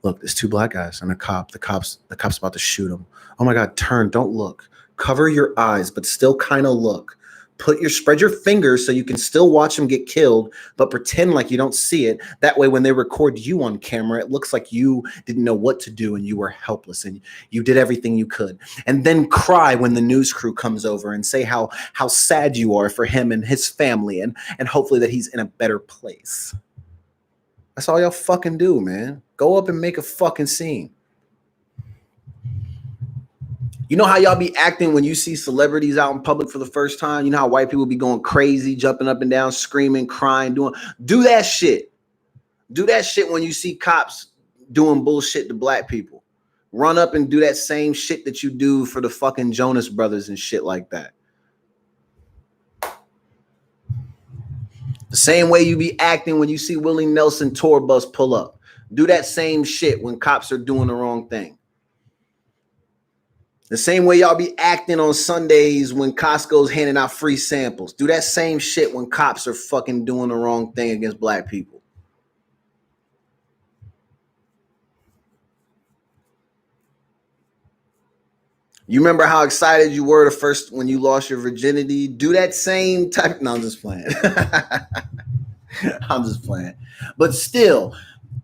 there's two black guys and a cop. The cop's about to shoot him. Oh my God, turn, don't look. Cover your eyes, but still kind of look. Spread your fingers so you can still watch them get killed, but pretend like you don't see it. That way, when they record you on camera, it looks like you didn't know what to do and you were helpless and you did everything you could. And then cry when the news crew comes over and say how sad you are for him and his family and hopefully that he's in a better place. That's all y'all fucking do, man. Go up and make a fucking scene. You know how y'all be acting when you see celebrities out in public for the first time? You know how white people be going crazy, jumping up and down, screaming, crying, do that shit. Do that shit when you see cops doing bullshit to black people. Run up and do that same shit that you do for the fucking Jonas Brothers and shit like that. The same way you be acting when you see Willie Nelson tour bus pull up. Do that same shit when cops are doing the wrong thing. The same way y'all be acting on Sundays when Costco's handing out free samples. Do that same shit when cops are fucking doing the wrong thing against black people. You remember how excited you were when you lost your virginity? Do that same type. No, I'm just playing. I'm just playing. But still,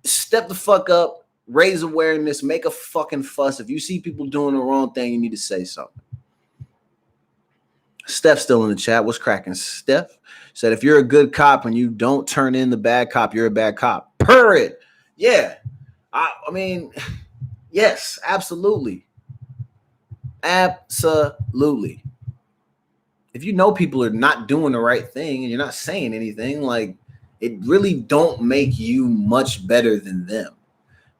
step the fuck up. Raise awareness, make a fucking fuss. If you see people doing the wrong thing, you need to say something. Steph's still in the chat. What's cracking? Steph said, if you're a good cop and you don't turn in the bad cop, you're a bad cop. Period. Yeah. I mean, yes, absolutely. Absolutely. If you know people are not doing the right thing and you're not saying anything, like, it really don't make you much better than them.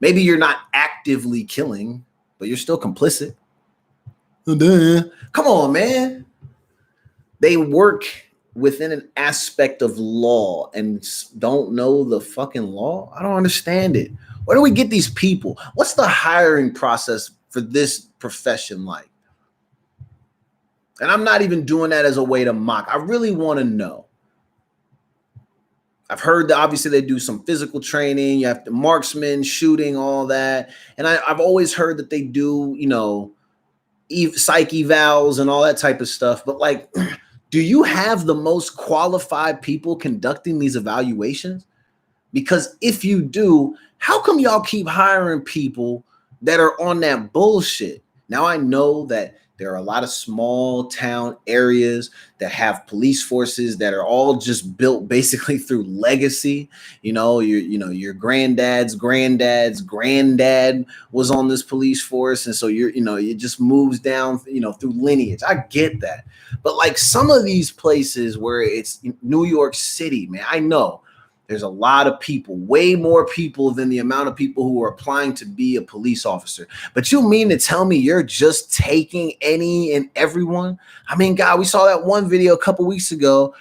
Maybe you're not actively killing, but you're still complicit. Come on, man. They work within an aspect of law and don't know the fucking law. I don't understand it. Where do we get these people? What's the hiring process for this profession like? And I'm not even doing that as a way to mock. I really want to know. I've heard that obviously they do some physical training. You have to marksman, shooting, all that. And I've always heard that they do, psych evals and all that type of stuff. But like, do you have the most qualified people conducting these evaluations? Because if you do, how come y'all keep hiring people that are on that bullshit? Now, I know that there are a lot of small town areas that have police forces that are all just built basically through legacy. Your granddad's granddad was on this police force. And so it just moves down, through lineage. I get that. But like some of these places where it's New York City, man, I know there's a lot of people, way more people than the amount of people who are applying to be a police officer. But you mean to tell me you're just taking any and everyone? I mean, God, we saw that one video a couple weeks ago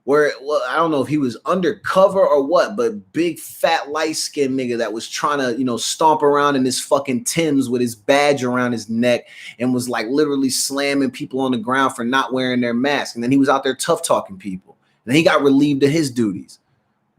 where, well, I don't know if he was undercover or what, but big fat light-skinned nigga that was trying to, stomp around in his fucking Timbs with his badge around his neck and was like literally slamming people on the ground for not wearing their mask. And then he was out there tough talking people. And then he got relieved of his duties.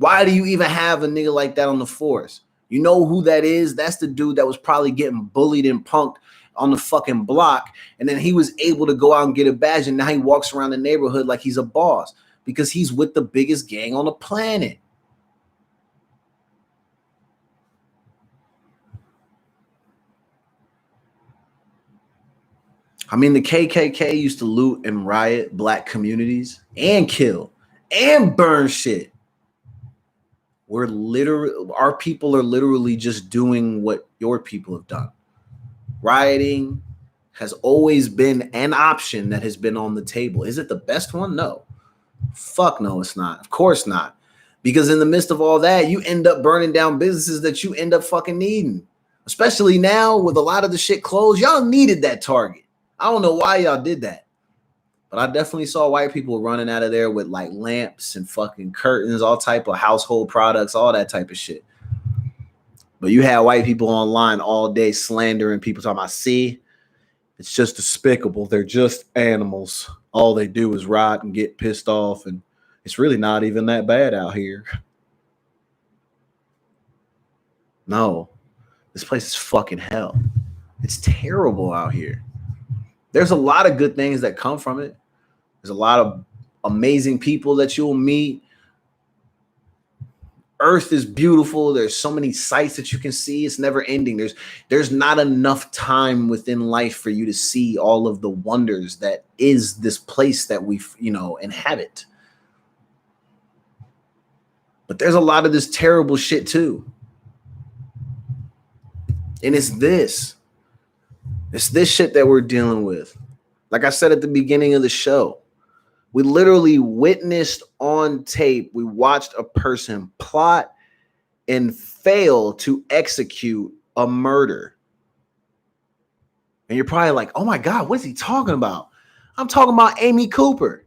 Why do you even have a nigga like that on the force? You know who that is? That's the dude that was probably getting bullied and punked on the fucking block. And then he was able to go out and get a badge. And now he walks around the neighborhood like he's a boss because he's with the biggest gang on the planet. I mean, the KKK used to loot and riot black communities and kill and burn shit. Our people are literally just doing what your people have done. Rioting has always been an option that has been on the table. Is it the best one? No. Fuck no, it's not. Of course not. Because in the midst of all that, you end up burning down businesses that you end up fucking needing. Especially now with a lot of the shit closed. Y'all needed that Target. I don't know why y'all did that. But I definitely saw white people running out of there with like lamps and fucking curtains, all type of household products, all that type of shit. But you had white people online all day slandering people, talking about, see, it's just despicable. They're just animals. All they do is rot and get pissed off, and it's really not even that bad out here. No, this place is fucking hell. It's terrible out here. There's a lot of good things that come from it. There's a lot of amazing people that you'll meet. Earth is beautiful. There's so many sights that you can see. It's never ending. There's not enough time within life for you to see all of the wonders that is this place that we, inhabit. But there's a lot of this terrible shit too. And it's this shit that we're dealing with. Like I said at the beginning of the show, we literally witnessed on tape, we watched a person plot and fail to execute a murder. And you're probably like, oh my God, what is he talking about? I'm talking about Amy Cooper.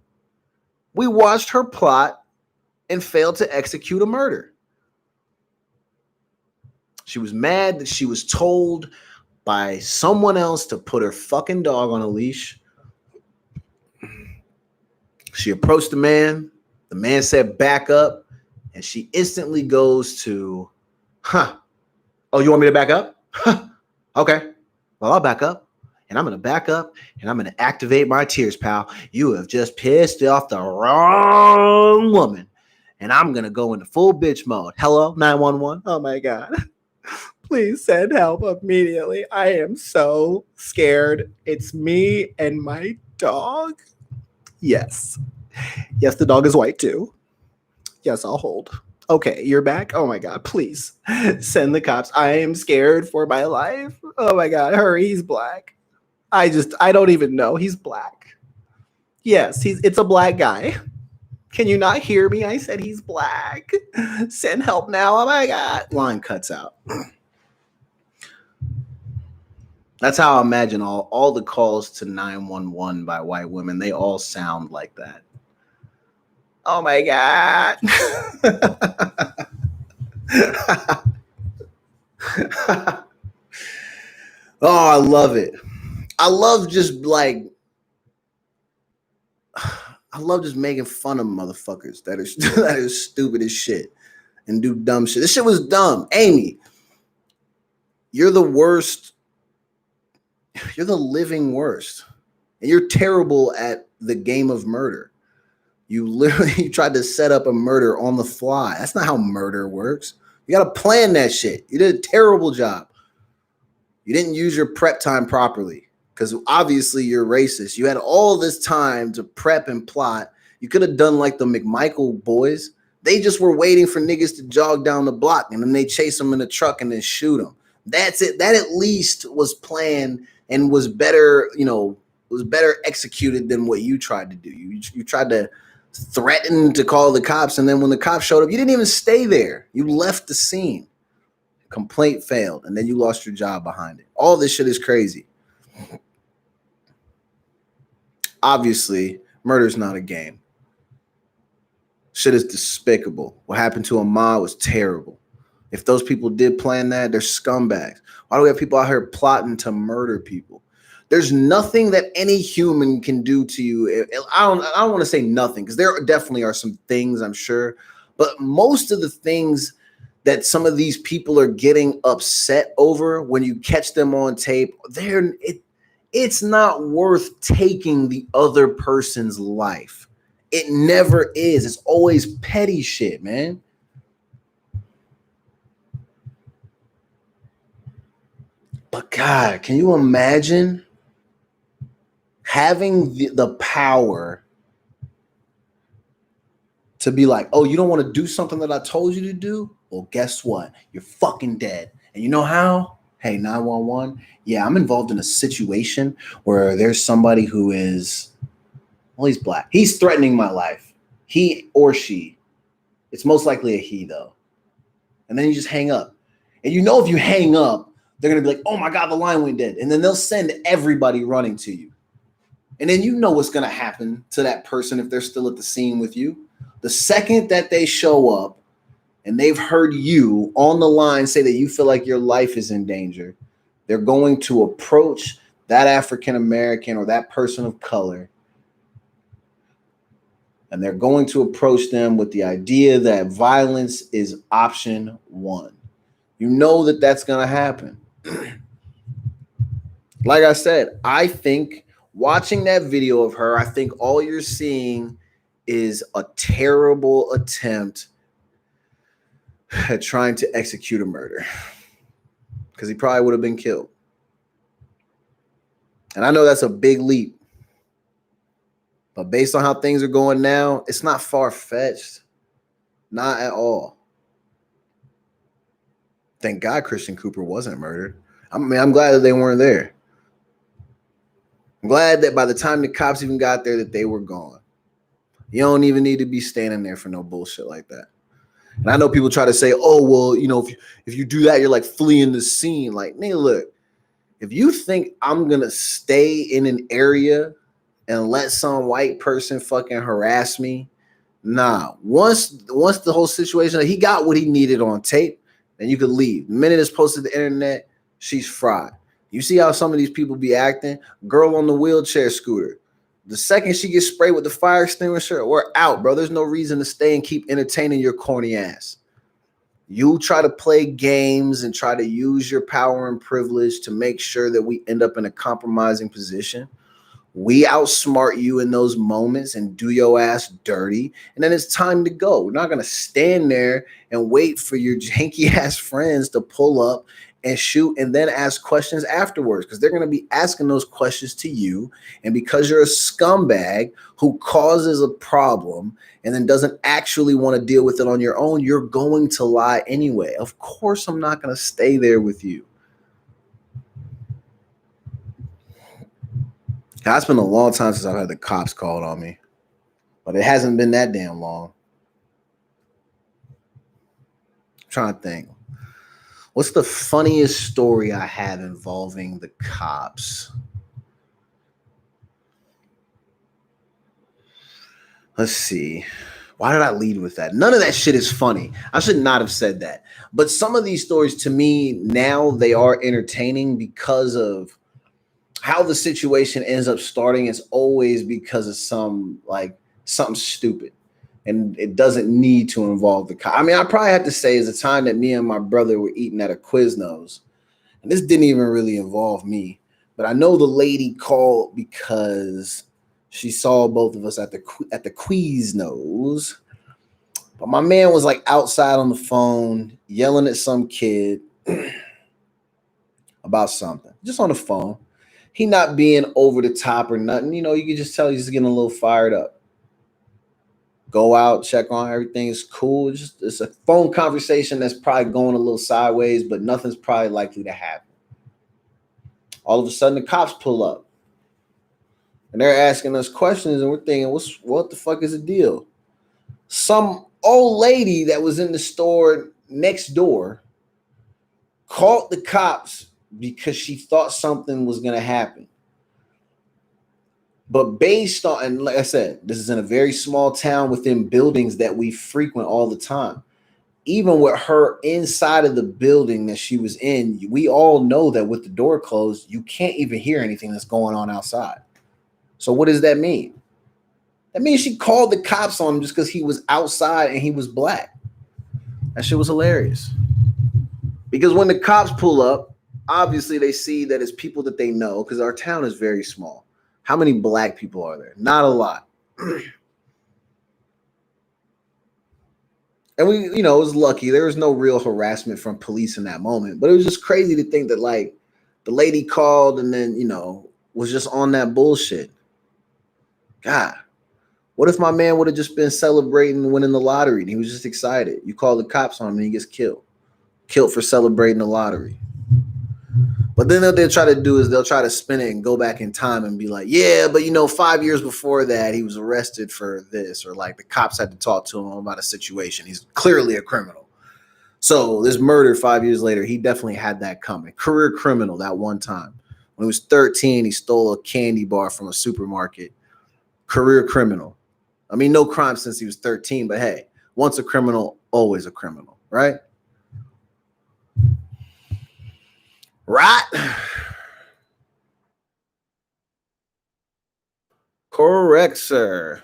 We watched her plot and fail to execute a murder. She was mad that she was told by someone else to put her fucking dog on a leash. She approached the man. The man said, back up. And she instantly goes to, oh, you want me to back up? Okay. Well, I'll back up. And I'm going to back up. And I'm going to activate my tears, pal. You have just pissed off the wrong woman. And I'm going to go into full bitch mode. Hello, 911. Oh, my God. Please send help immediately. I am so scared. It's me and my dog. Yes. Yes, the dog is white too. Yes, I'll hold. Okay, you're back? Oh my God, please send the cops. I am scared for my life. Oh my God, hurry, he's black. I don't even know. He's black. Yes, it's a black guy. Can you not hear me? I said he's black. Send help now. Oh my God. Line cuts out. That's how I imagine all the calls to 911 by white women. They all sound like that. Oh my God. Oh, I love it. I love just making fun of motherfuckers that are stupid as shit and do dumb shit. This shit was dumb. Amy, you're the worst. You're the living worst. And you're terrible at the game of murder. You tried to set up a murder on the fly. That's not how murder works. You got to plan that shit. You did a terrible job. You didn't use your prep time properly because obviously you're racist. You had all this time to prep and plot. You could have done like the McMichael boys. They just were waiting for niggas to jog down the block and then they chase them in a truck and then shoot them. That's it. That at least was planned and was better, was better executed than what you tried to do. You tried to threaten to call the cops, and then when the cops showed up, you didn't even stay there. You left the scene. Complaint failed, and then you lost your job behind it. All this shit is crazy. Obviously, murder is not a game. Shit is despicable. What happened to Ahmaud was terrible. If those people did plan that, they're scumbags. Why do we have people out here plotting to murder people? There's nothing that any human can do to you. I don't want to say nothing because there definitely are some things, I'm sure. But most of the things that some of these people are getting upset over when you catch them on tape, it's not worth taking the other person's life. It never is. It's always petty shit, man. But God, can you imagine having the power to be like, oh, you don't want to do something that I told you to do? Well, guess what? You're fucking dead. And you know how? Hey, 911. Yeah, I'm involved in a situation where there's somebody who is, well, he's black. He's threatening my life. He or she. It's most likely a he, though. And then you just hang up. And you know if you hang up, they're going to be like, oh my God, the line went dead. And then they'll send everybody running to you. And then you know what's going to happen to that person if they're still at the scene with you. The second that they show up and they've heard you on the line say that you feel like your life is in danger, they're going to approach that African American or that person of color. And they're going to approach them with the idea that violence is option one. You know that that's going to happen. Like I said, I think watching that video of her, I think all you're seeing is a terrible attempt at trying to execute a murder, because he probably would have been killed. And I know that's a big leap, but based on how things are going now, it's not far-fetched. Not at all. Thank God Christian Cooper wasn't murdered. I mean, I'm glad that they weren't there. I'm glad that by the time the cops even got there, that they were gone. You don't even need to be standing there for no bullshit like that. And I know people try to say, oh, well, you know, if you do that, you're like fleeing the scene. Like, nigga, look, if you think I'm going to stay in an area and let some white person fucking harass me, nah. Once the whole situation, he got what he needed on tape, then you could leave. The minute it's posted to the internet, she's fried. You see how some of these people be acting? Girl on the wheelchair scooter. The second she gets sprayed with the fire extinguisher, we're out, bro. There's no reason to stay and keep entertaining your corny ass. You try to play games and try to use your power and privilege to make sure that we end up in a compromising position. We outsmart you in those moments and do your ass dirty. And then it's time to go. We're not going to stand there and wait for your janky ass friends to pull up and shoot and then ask questions afterwards, because they're going to be asking those questions to you. And because you're a scumbag who causes a problem and then doesn't actually want to deal with it on your own, you're going to lie anyway. Of course, I'm not going to stay there with you. It's been a long time since I've had the cops called on me, but it hasn't been that damn long. I'm trying to think. What's the funniest story I have involving the cops? Let's see. Why did I lead with that? None of that shit is funny. I should not have said that. But some of these stories, to me, now they are entertaining because of how the situation ends up starting. It's always because of something stupid. And it doesn't need to involve the cop. I mean, I probably have to say is the time that me and my brother were eating at a Quiznos. And this didn't even really involve me. But I know the lady called because she saw both of us at the Quiznos. But my man was like outside on the phone yelling at some kid about something. Just on the phone. He not being over the top or nothing. You know, you can just tell he's just getting a little fired up. Go out, check on everything is cool. It's a phone conversation that's probably going a little sideways, but nothing's probably likely to happen. All of a sudden, the cops pull up. And they're asking us questions, and we're thinking, what the fuck is the deal? Some old lady that was in the store next door called the cops because she thought something was going to happen. But based on, and like I said, this is in a very small town within buildings that we frequent all the time. Even with her inside of the building that she was in, we all know that with the door closed, you can't even hear anything that's going on outside. So what does that mean? That means she called the cops on him just because he was outside and he was black. That shit was hilarious. Because when the cops pull up, obviously they see that it's people that they know, because our town is very small. How many black people are there? Not a lot. And we, you know, it was lucky. There was no real harassment from police in that moment. But it was just crazy to think that, like, the lady called and then, you know, was just on that bullshit. God, what if my man would have just been celebrating winning the lottery and he was just excited? You call the cops on him and he gets killed. Killed for celebrating the lottery. But then what they'll try to do is they'll try to spin it and go back in time and be like, yeah, but 5 years before that, he was arrested for this, or like the cops had to talk to him about a situation. He's clearly a criminal. So this murder 5 years later, he definitely had that coming. Career criminal that one time. When he was 13, he stole a candy bar from a supermarket. Career criminal. I mean, no crime since he was 13, but hey, once a criminal, always a criminal, right? Right? Correct, sir.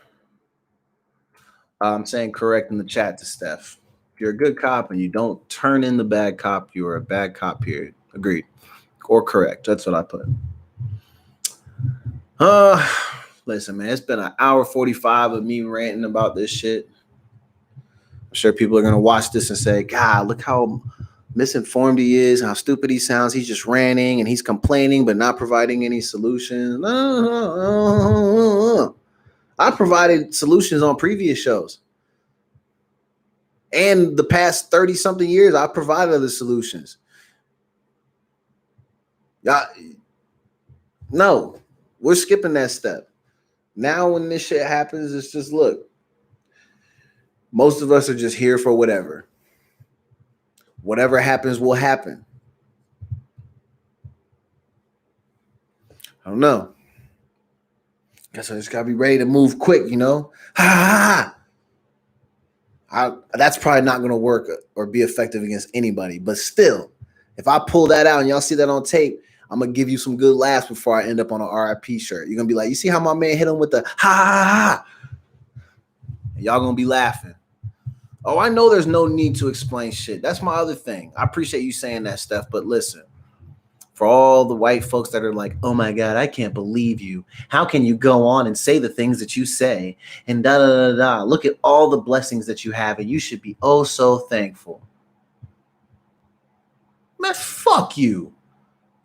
I'm saying correct in the chat to Steph. If you're a good cop and you don't turn in the bad cop, you're a bad cop, period. Agreed. Or correct. That's what I put. Listen, man, it's been an hour 45 of me ranting about this shit. I'm sure people are going to watch this and say, God, look how misinformed he is, how stupid he sounds. He's just ranting and he's complaining, but not providing any solutions. I provided solutions on previous shows. And the past 30-something years, I provided the solutions. No, we're skipping that step. Now when this shit happens, it's just, look, most of us are just here for whatever. Whatever happens will happen. I don't know. Guess I just gotta be ready to move quick, That's probably not gonna work or be effective against anybody. But still, if I pull that out and y'all see that on tape, I'm gonna give you some good laughs before I end up on an RIP shirt. You're gonna be like, you see how my man hit him with the ha ha ha? And y'all gonna be laughing. Oh, I know there's no need to explain shit. That's my other thing. I appreciate you saying that, Steph, but listen. For all the white folks that are like, oh my God, I can't believe you. How can you go on and say the things that you say? And da da da da. Look at all the blessings that you have, and you should be oh so thankful. Man, fuck you.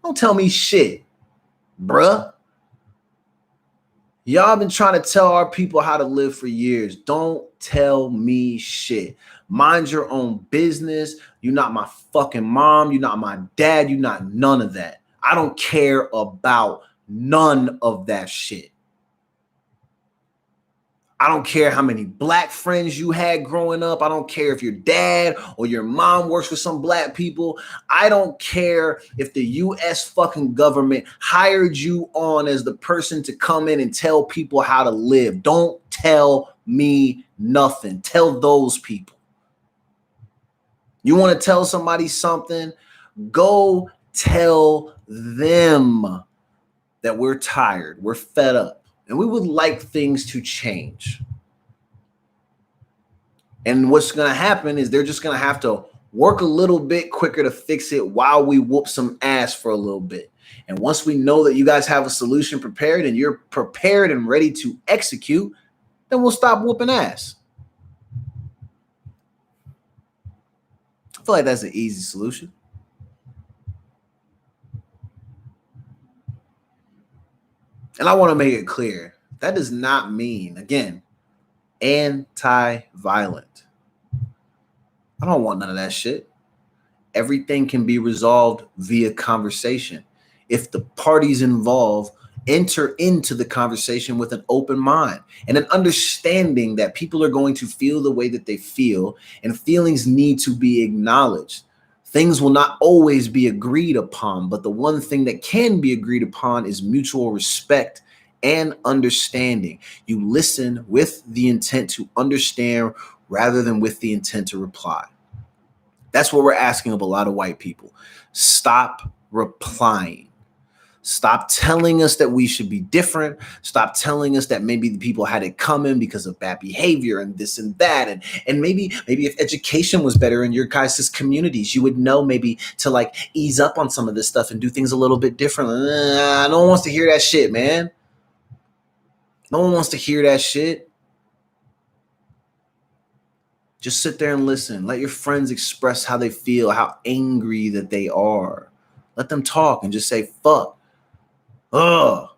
Don't tell me shit, bruh. Y'all been trying to tell our people how to live for years. Don't tell me shit. Mind your own business. You're not my fucking mom. You're not my dad. You're not none of that. I don't care about none of that shit. I don't care how many black friends you had growing up. I don't care if your dad or your mom works for some black people. I don't care if the US fucking government hired you on as the person to come in and tell people how to live. Don't tell me nothing. Tell those people. You want to tell somebody something? Go tell them that we're tired, we're fed up. And we would like things to change. And what's going to happen is they're just going to have to work a little bit quicker to fix it while we whoop some ass for a little bit. And once we know that you guys have a solution prepared and you're prepared and ready to execute, then we'll stop whooping ass. I feel like that's an easy solution. And I want to make it clear, that does not mean, again, anti-violent. I don't want none of that shit. Everything can be resolved via conversation. If the parties involved enter into the conversation with an open mind and an understanding that people are going to feel the way that they feel, and feelings need to be acknowledged. Things will not always be agreed upon, but the one thing that can be agreed upon is mutual respect and understanding. You listen with the intent to understand rather than with the intent to reply. That's what we're asking of a lot of white people. Stop replying. Stop telling us that we should be different. Stop telling us that maybe the people had it coming because of bad behavior and this and that. And maybe if education was better in your guys' communities, you would know maybe to like ease up on some of this stuff and do things a little bit differently. No one wants to hear that shit, man. No one wants to hear that shit. Just sit there and listen. Let your friends express how they feel, how angry that they are. Let them talk and just say, fuck. Ugh.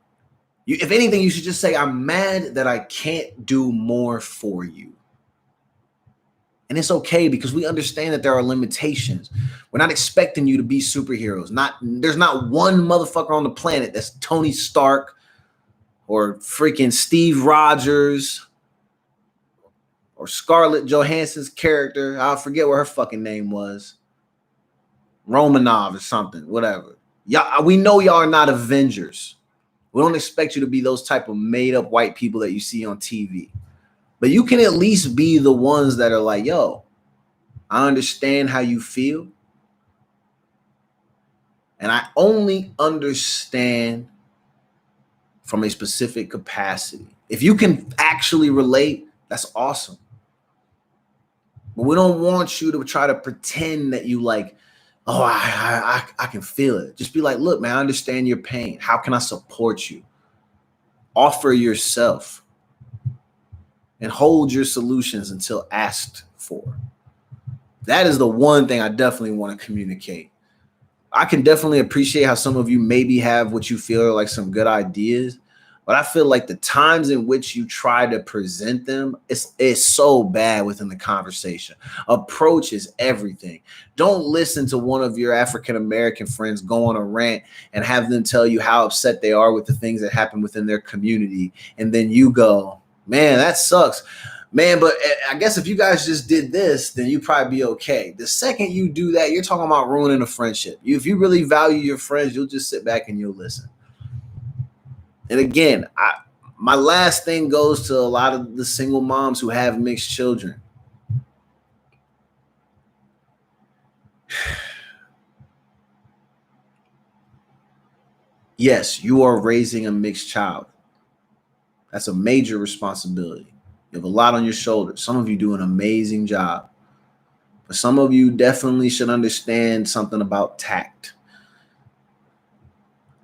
If anything, you should just say, I'm mad that I can't do more for you. And it's okay because we understand that there are limitations. We're not expecting you to be superheroes. There's not one motherfucker on the planet that's Tony Stark or freaking Steve Rogers or Scarlett Johansson's character. I'll forget what her fucking name was. Romanov or something, whatever. Y'all, we know y'all are not Avengers. We don't expect you to be those type of made up white people that you see on TV. But you can at least be the ones that are like, yo, I understand how you feel. And I only understand from a specific capacity. If you can actually relate, that's awesome. But we don't want you to try to pretend that you like, oh, I can feel it. Just be like, look, man, I understand your pain. How can I support you? Offer yourself and hold your solutions until asked for. That is the one thing I definitely want to communicate. I can definitely appreciate how some of you maybe have what you feel are like some good ideas, but I feel like the times in which you try to present them, it's so bad within the conversation. Approach is everything. Don't listen to one of your African-American friends go on a rant and have them tell you how upset they are with the things that happen within their community. And then you go, man, that sucks. Man, but I guess if you guys just did this, then you'd probably be okay. The second you do that, you're talking about ruining a friendship. If you really value your friends, you'll just sit back and you'll listen. And again, my last thing goes to a lot of the single moms who have mixed children. Yes, you are raising a mixed child. That's a major responsibility. You have a lot on your shoulders. Some of you do an amazing job. But some of you definitely should understand something about tact.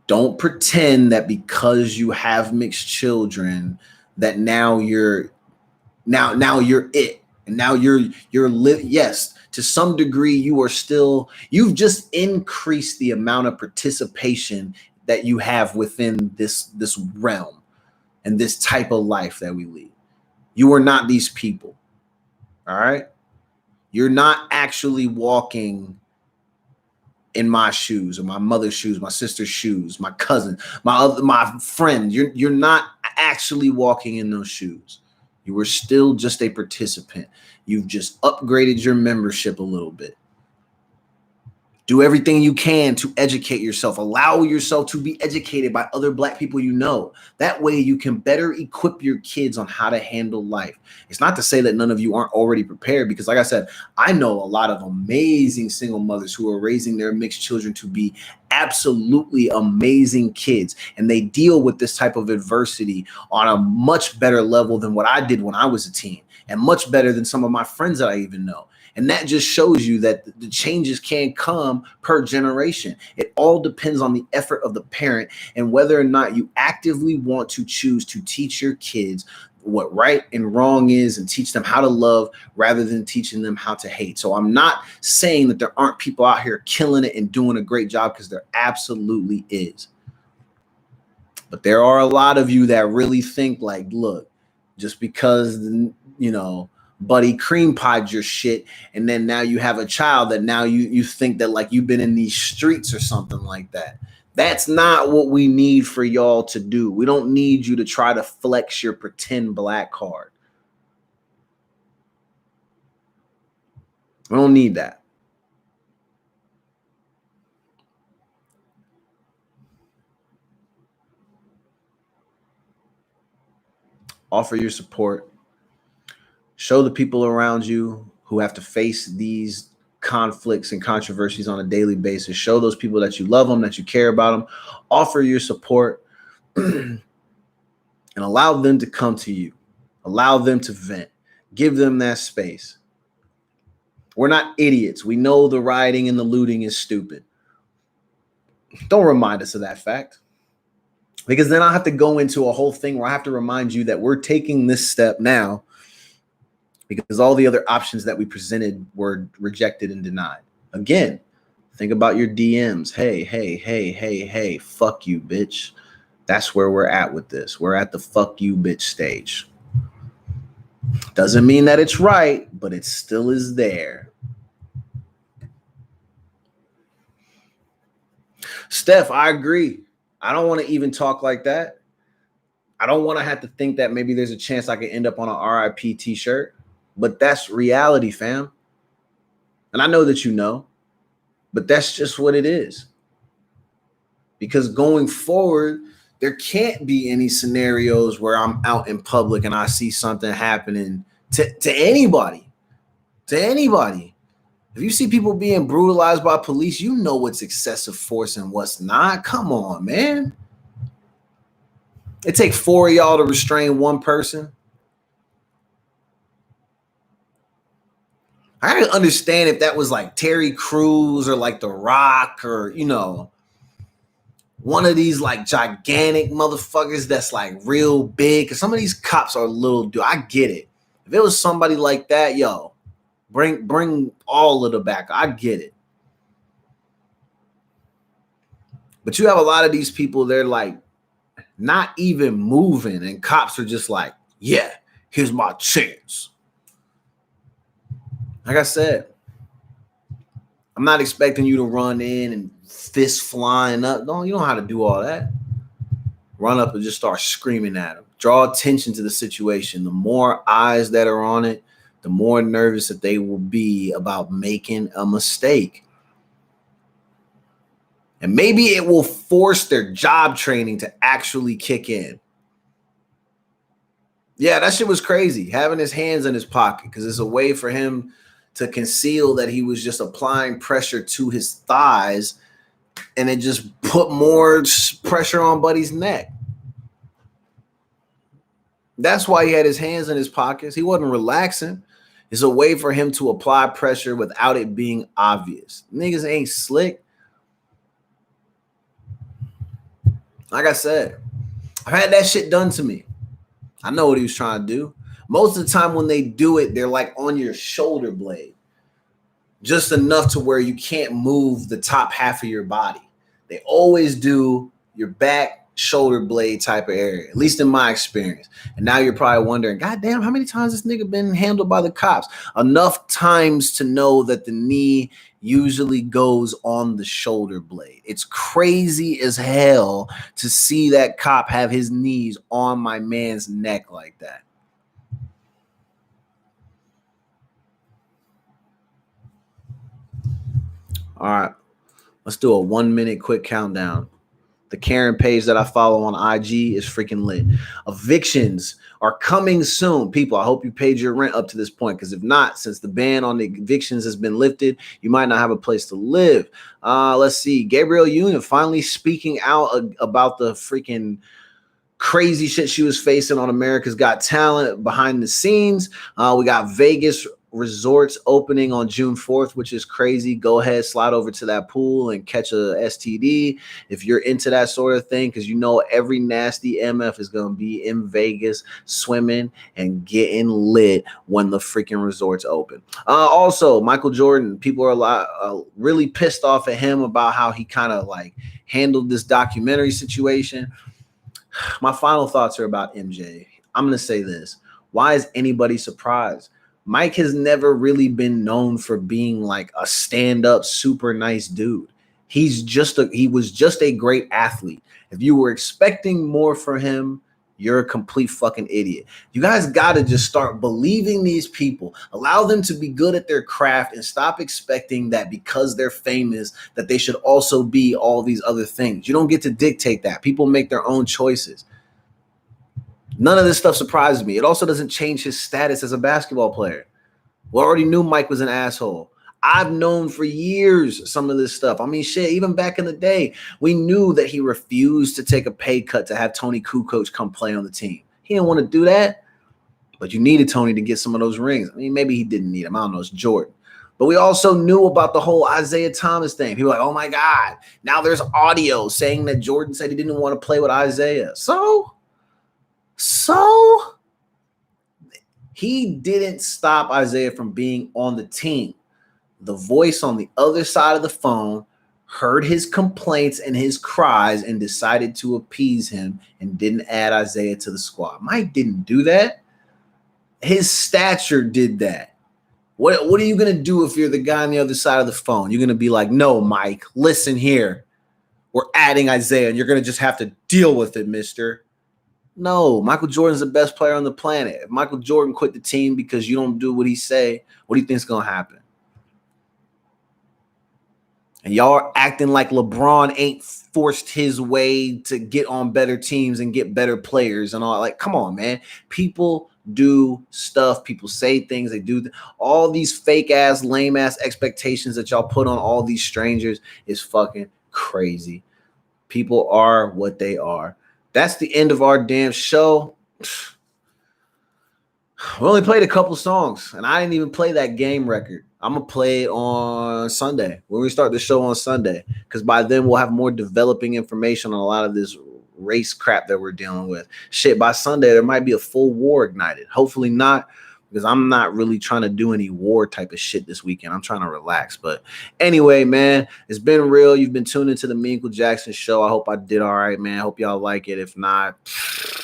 Don't pretend that because you have mixed children that now you're it. And now yes, to some degree you've just increased the amount of participation that you have within this realm and this type of life that we lead. You are not these people. All right? You're not actually walking in my shoes or my mother's shoes, my sister's shoes, my cousin, my friend. You're not actually walking in those shoes. You were still just a participant. You've just upgraded your membership a little bit. Do everything you can to educate yourself. Allow yourself to be educated by other Black people you know. That way you can better equip your kids on how to handle life. It's not to say that none of you aren't already prepared, because like I said, I know a lot of amazing single mothers who are raising their mixed children to be absolutely amazing kids. And they deal with this type of adversity on a much better level than what I did when I was a teen, and much better than some of my friends that I even know. And that just shows you that the changes can come per generation. It all depends on the effort of the parent and whether or not you actively want to choose to teach your kids what right and wrong is and teach them how to love rather than teaching them how to hate. So I'm not saying that there aren't people out here killing it and doing a great job, because there absolutely is. But there are a lot of you that really think like, look, just because, Buddy cream pied your shit, and then now you have a child that now you think that like you've been in these streets or something like that. That's not what we need for y'all to do. We don't need you to try to flex your pretend Black card. We don't need that. Offer your support. Show the people around you who have to face these conflicts and controversies on a daily basis. Show those people that you love them, that you care about them. Offer your support and allow them to come to you. Allow them to vent. Give them that space. We're not idiots. We know the rioting and the looting is stupid. Don't remind us of that fact, because then I'll have to go into a whole thing where I have to remind you that we're taking this step now because all the other options that we presented were rejected and denied. Again, think about your DMs. Hey, fuck you, bitch. That's where we're at with this. We're at the fuck you bitch stage. Doesn't mean that it's right, but it still is there. Steph, I agree. I don't want to even talk like that. I don't want to have to think that maybe there's a chance I could end up on an RIP t-shirt, but that's reality, fam. And I know that you know, but that's just what it is. Because going forward, there can't be any scenarios where I'm out in public and I see something happening to anybody. To anybody. If you see people being brutalized by police, you know what's excessive force and what's not. Come on, man. It takes 4 of y'all to restrain one person. I can understand if that was like Terry Crews or like The Rock or, you know, one of these like gigantic motherfuckers that's like real big. Cause some of these cops are little dude. I get it. If it was somebody like that, yo, bring all of the back. I get it. But you have a lot of these people, they're like not even moving, and cops are just like, yeah, here's my chance. Like I said, I'm not expecting you to run in and fist flying up. No, you don't know how to do all that. Run up and just start screaming at them. Draw attention to the situation. The more eyes that are on it, the more nervous that they will be about making a mistake. And maybe it will force their job training to actually kick in. Yeah, that shit was crazy. Having his hands in his pocket because it's a way for him to conceal that he was just applying pressure to his thighs, and it just put more pressure on Buddy's neck. That's why he had his hands in his pockets. He wasn't relaxing. It's a way for him to apply pressure without it being obvious. Niggas ain't slick. Like I said, I've had that shit done to me. I know what he was trying to do. Most of the time when they do it, they're like on your shoulder blade. Just enough to where you can't move the top half of your body. They always do your back, shoulder blade type of area, at least in my experience. And now you're probably wondering, God damn, how many times this nigga been handled by the cops? Enough times to know that the knee usually goes on the shoulder blade. It's crazy as hell to see that cop have his knees on my man's neck like that. All right, let's do a 1 minute quick countdown. The Karen page that I follow on IG is freaking lit. Evictions are coming soon. People, I hope you paid your rent up to this point, because if not, since the ban on the evictions has been lifted, you might not have a place to live. Let's see. Gabrielle Union finally speaking out about the freaking crazy shit she was facing on America's Got Talent behind the scenes. We got Vegas resorts opening on June 4th, which is crazy. Go ahead, slide over to that pool and catch a STD if you're into that sort of thing, because you know every nasty MF is going to be in Vegas swimming and getting lit when the freaking resorts open. Also, Michael Jordan, people are really pissed off at him about how he kind of like handled this documentary situation. My final thoughts are about MJ. I'm going to say this. Why is anybody surprised? Mike has never really been known for being like a stand-up, super nice dude. He was just a great athlete. If you were expecting more from him, you're a complete fucking idiot. You guys got to just start believing these people. Allow them to be good at their craft and stop expecting that because they're famous that they should also be all these other things. You don't get to dictate that. People make their own choices. None of this stuff surprises me. It also doesn't change his status as a basketball player. We already knew Mike was an asshole. I've known for years some of this stuff. I mean, shit, even back in the day, we knew that he refused to take a pay cut to have Tony Kukoc come play on the team. He didn't want to do that, but you needed Tony to get some of those rings. I mean, maybe he didn't need them. I don't know. It's Jordan. But we also knew about the whole Isaiah Thomas thing. People were like, oh, my God. Now there's audio saying that Jordan said he didn't want to play with Isaiah. So he didn't stop Isaiah from being on the team. The voice on the other side of the phone heard his complaints and his cries and decided to appease him and didn't add Isaiah to the squad. Mike didn't do that. His stature did that. What are you going to do if you're the guy on the other side of the phone? You're going to be like, no, Mike, listen here. We're adding Isaiah, and you're going to just have to deal with it, mister. No, Michael Jordan's the best player on the planet. If Michael Jordan quit the team because you don't do what he say, what do you think's going to happen? And y'all are acting like LeBron ain't forced his way to get on better teams and get better players and all. Like, come on, man. People do stuff. People say things. They do all these fake ass, lame ass expectations that y'all put on all these strangers is fucking crazy. People are what they are. That's the end of our damn show. We only played a couple songs, and I didn't even play that game record. I'm going to play it on Sunday when we start the show on Sunday, because by then we'll have more developing information on a lot of this race crap that we're dealing with. Shit, by Sunday, there might be a full war ignited. Hopefully not, because I'm not really trying to do any war type of shit this weekend. I'm trying to relax. But anyway, man, it's been real. You've been tuning into the Meaningful Jackson show. I hope I did all right, man. I hope y'all like it. If not,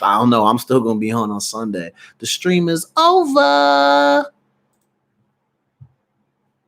I don't know. I'm still going to be on Sunday. The stream is over.